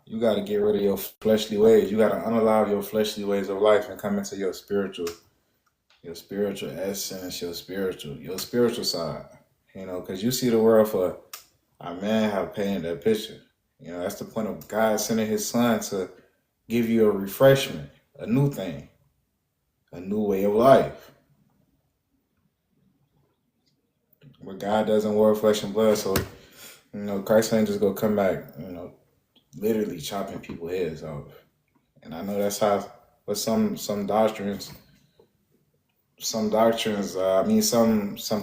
you got to get rid of your fleshly ways. You got to unalive your fleshly ways of life and come into your spiritual essence, your spiritual side. Because you see the world for a man have painted that picture. That's the point of God sending His Son to give you a refreshment, a new thing, a new way of life. But God doesn't work flesh and blood, so Christ ain't just gonna come back, literally chopping people's heads off. And I know that's how, but some doctrines, some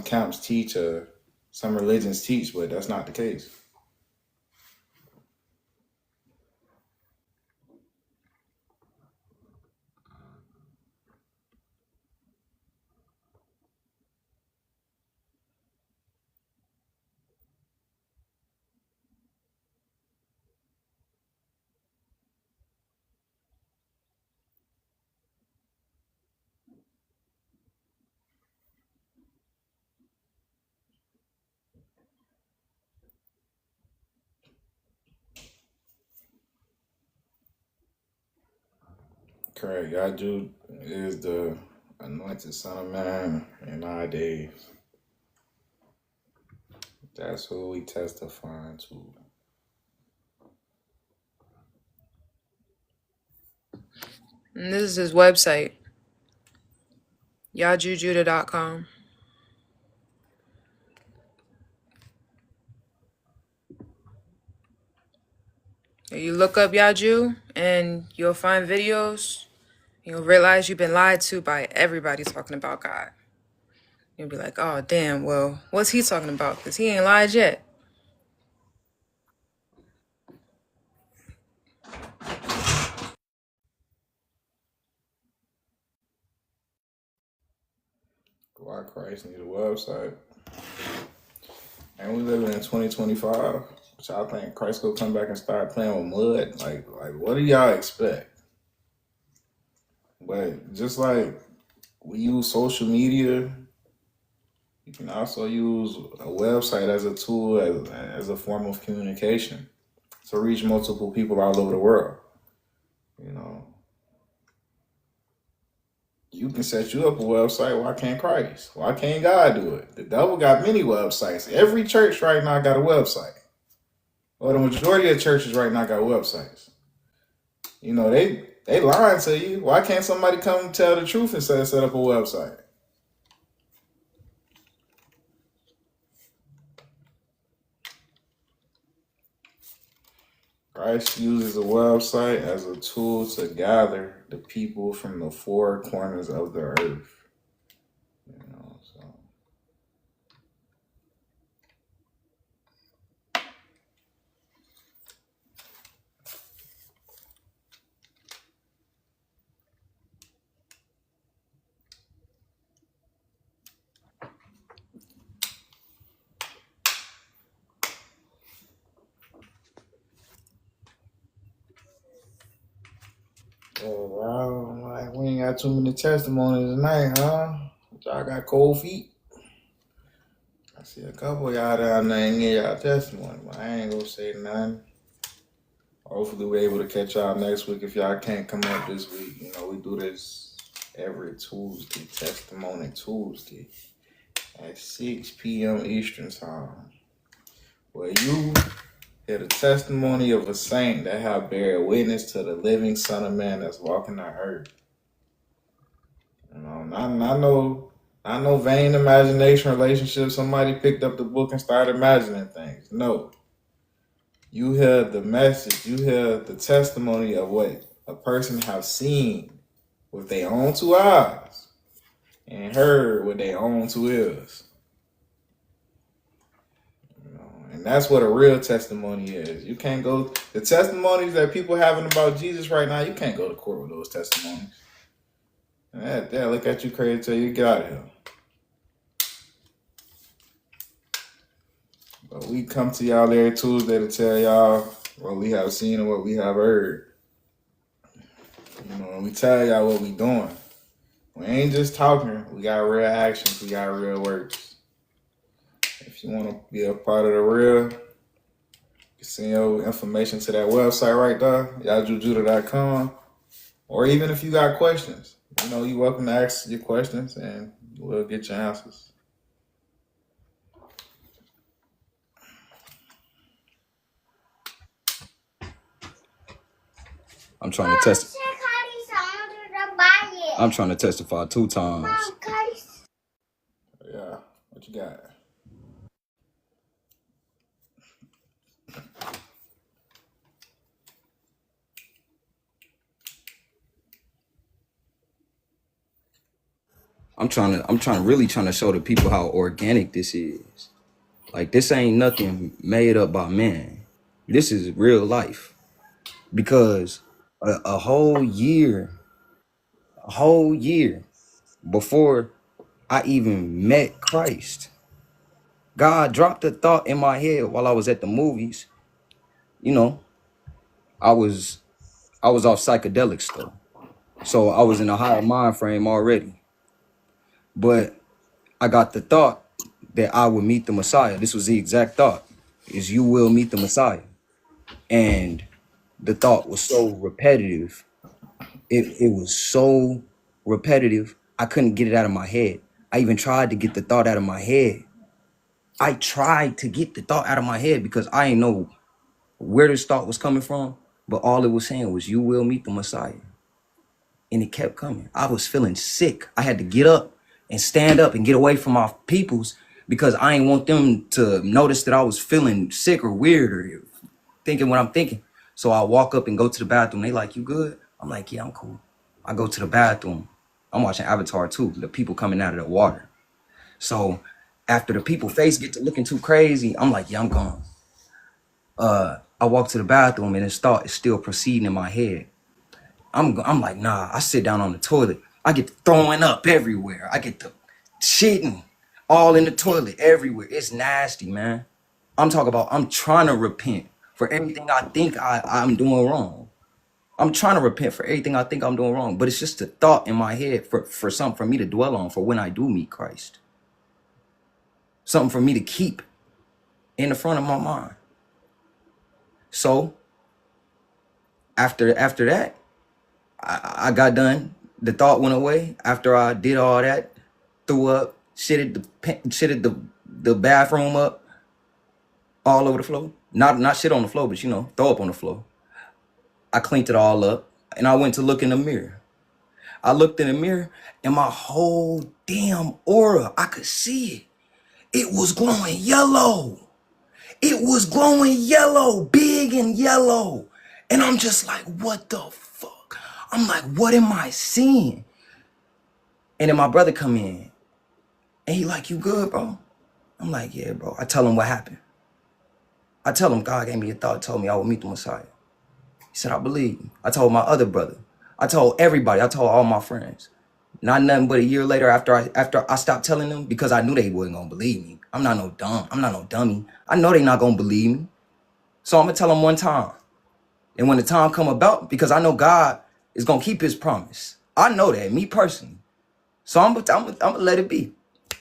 camps teach, some religions teach, but that's not the case. Correct. Yaju is the anointed Son of Man in our days. That's who we testifying to. And this is his website, yajujudah.com. You look up Yaju and you'll find videos. You'll realize you've been lied to by everybody talking about God. You'll be like, oh, damn, well, what's he talking about? Because he ain't lied yet. Why Christ need a website? And we living in 2025. Which I think Christ will come back and start playing with mud. Like what do y'all expect? But just like we use social media, you can also use a website as a tool, as a form of communication to reach multiple people all over the world. You can set you up a website. Why can't Christ? Why can't God do it? The devil got many websites. Every church right now got a website. Well, the majority of churches right now got websites. They lying to you. Why can't somebody come tell the truth and set up a website? Christ uses a website as a tool to gather the people from the four corners of the earth. Oh, wow. Like, we ain't got too many testimonies tonight, huh? Y'all got cold feet? I see a couple of y'all down there ain't get y'all testimony, but I ain't gonna say nothing. Hopefully we're able to catch y'all next week if y'all can't come up this week. We do this every Tuesday, Testimony Tuesday at 6 p.m. Eastern Time. Well, you hear the testimony of a saint that have bear witness to the living Son of Man that's walking the earth. You know, not no vain imagination relationship. Somebody picked up the book and started imagining things. No. You hear the message, you hear the testimony of what a person have seen with their own two eyes and heard with their own two ears. You know, and that's what a real testimony is. You can't go, the testimonies that people having about Jesus right now, you can't go to court with those testimonies. Yeah, look at you crazy till you get out of here. But we come to y'all every Tuesday to tell y'all what we have seen and what we have heard. You know, and we tell y'all what we doing. We ain't just talking. We got real actions. We got real works. If you want to be a part of the real, you can send your information to that website right there, yajujuda.com. Or even if you got questions, you know, you're welcome to ask your questions and we'll get your answers. I'm trying to test. I'm trying to testify 2 times. Yeah, what you got? Really trying to show the people how organic this is. Like, this ain't nothing made up by man. This is real life. Because a whole year before I even met Christ, God dropped a thought in my head while I was at the movies. You know, I was off psychedelics though. So I was in a higher mind frame already. But I got the thought that I would meet the Messiah. This was the exact thought, is you will meet the Messiah. And the thought was so repetitive. It was so repetitive, I couldn't get it out of my head. I even tried to get the thought out of my head. I tried to get the thought out of my head because I didn't know where this thought was coming from. But all it was saying was, you will meet the Messiah. And it kept coming. I was feeling sick. I had to get up and stand up and get away from my peoples because I didn't want them to notice that I was feeling sick or weird or thinking what I'm thinking. So I walk up and go to the bathroom. They like, you good? I'm like, yeah, I'm cool. I go to the bathroom. I'm watching Avatar too, the people coming out of the water. So after the people face get to looking too crazy, I'm like, yeah, I'm gone. I walk to the bathroom and this thought is still proceeding in my head. I'm like, nah, I sit down on the toilet. I get to throwing up everywhere. I get to shitting all in the toilet everywhere. It's nasty, man. I'm talking about, I'm trying to repent for everything I think I'm doing wrong. I'm trying to repent for everything I think I'm doing wrong. But it's just a thought in my head for something for me to dwell on for when I do meet Christ. Something for me to keep in the front of my mind. So after that, I got done. The thought went away after I did all that. Threw up, shitted the bathroom up all over the floor. Not shit on the floor, but you know, throw up on the floor. I cleaned it all up and I went to look in the mirror. I looked in the mirror and my whole damn aura, I could see it. It was glowing yellow. It was glowing yellow, big and yellow. And I'm just like, what the fuck? I'm like, what am I seeing? And then my brother come in and he like, you good, bro? I'm like, yeah, bro. I tell him what happened. I tell him God gave me a thought, told me I would meet the Messiah. He said, I believe you. I told my other brother. I told everybody. I told all my friends. Not nothing but a year later after I stopped telling them because I knew they wasn't gonna believe me. I'm not no dummy. I know they not gonna believe me. So I'm gonna tell them one time. And when the time come about, because I know God is gonna keep his promise. I know that, me personally. So I'm gonna let it be.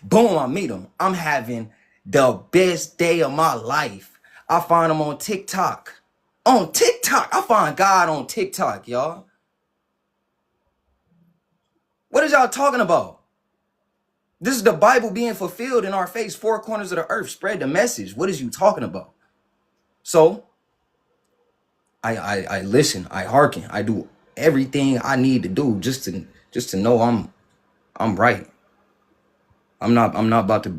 Boom, I meet him. I'm having the best day of my life. I find him on TikTok. On TikTok. I find God on TikTok, y'all. What is y'all talking about? This is the Bible being fulfilled in our face, 4 corners of the earth. Spread the message. What is you talking about? So I listen, I hearken, I do everything I need to do just to know I'm right. I'm not about to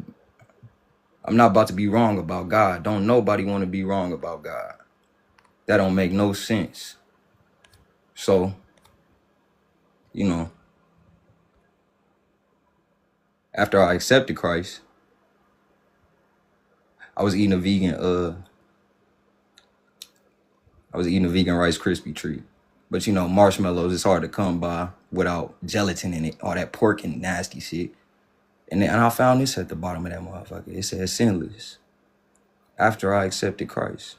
be wrong about God. Don't nobody want to be wrong about God. That don't make no sense. So, you know, after I accepted Christ, I was eating a vegan Rice Krispie treat. But you know, marshmallows is hard to come by without gelatin in it, all that pork and nasty shit. And I found this at the bottom of that motherfucker. It says sinless. After I accepted Christ.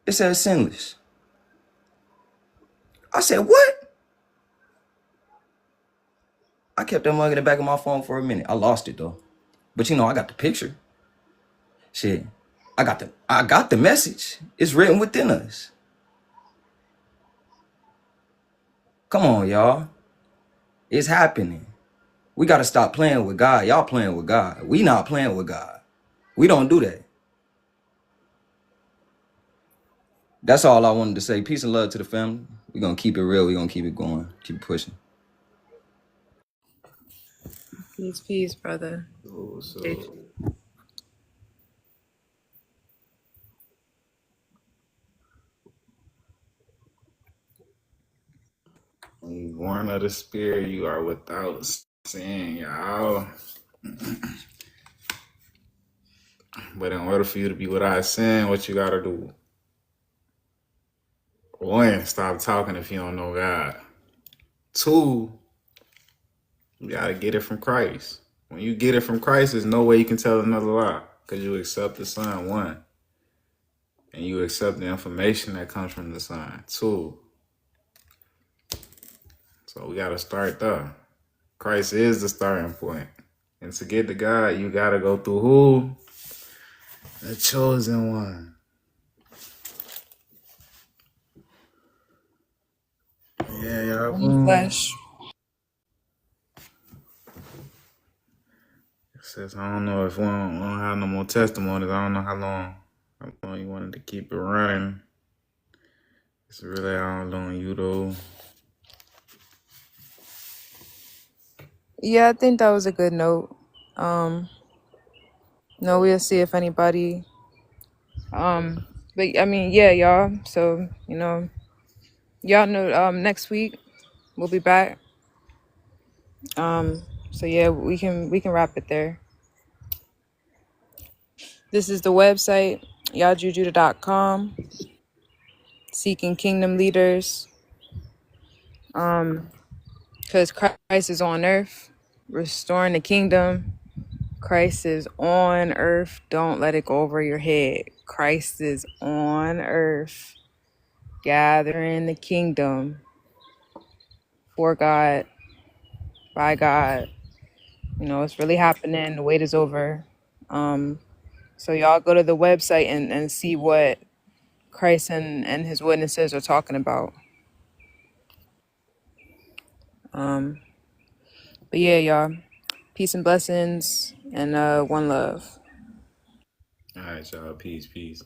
It says sinless. I said, what? I kept that mug in the back of my phone for a minute. I lost it though. But you know, I got the picture. Shit. I got the message. It's written within us. Come on, y'all. It's happening. We got to stop playing with God. Y'all playing with God. We not playing with God. We don't do that. That's all I wanted to say. Peace and love to the family. We're going to keep it real. We're going to keep it going. Keep it pushing. Peace, brother. So when you born of the Spirit, you are without sin, y'all. But in order for you to be without sin, what you gotta do? One, stop talking if you don't know God. Two, you gotta get it from Christ. When you get it from Christ, there's no way you can tell another lie. Because you accept the Son, one. And you accept the information that comes from the Son, two. So we gotta start there. Christ is the starting point. And to get to God, you gotta go through who? The chosen one. Yeah, y'all. Flesh. It says, I don't know if we don't have no more testimonies. I don't know how long you wanted to keep it running. It's really all on you, though. Yeah, I think that was a good note. No, we'll see if anybody. But I mean, yeah, y'all. So you know, y'all know. Next week we'll be back. So yeah, we can wrap it there. This is the website, yajujuda.com. Seeking kingdom leaders. Because Christ is on earth, restoring the kingdom. Christ is on earth. Don't let it go over your head. Christ is on earth, gathering the kingdom for God, by God. You know, it's really happening. The wait is over. So y'all go to the website and see what Christ and his witnesses are talking about. But yeah, y'all. Peace and blessings and one love. All right, y'all. Peace, peace.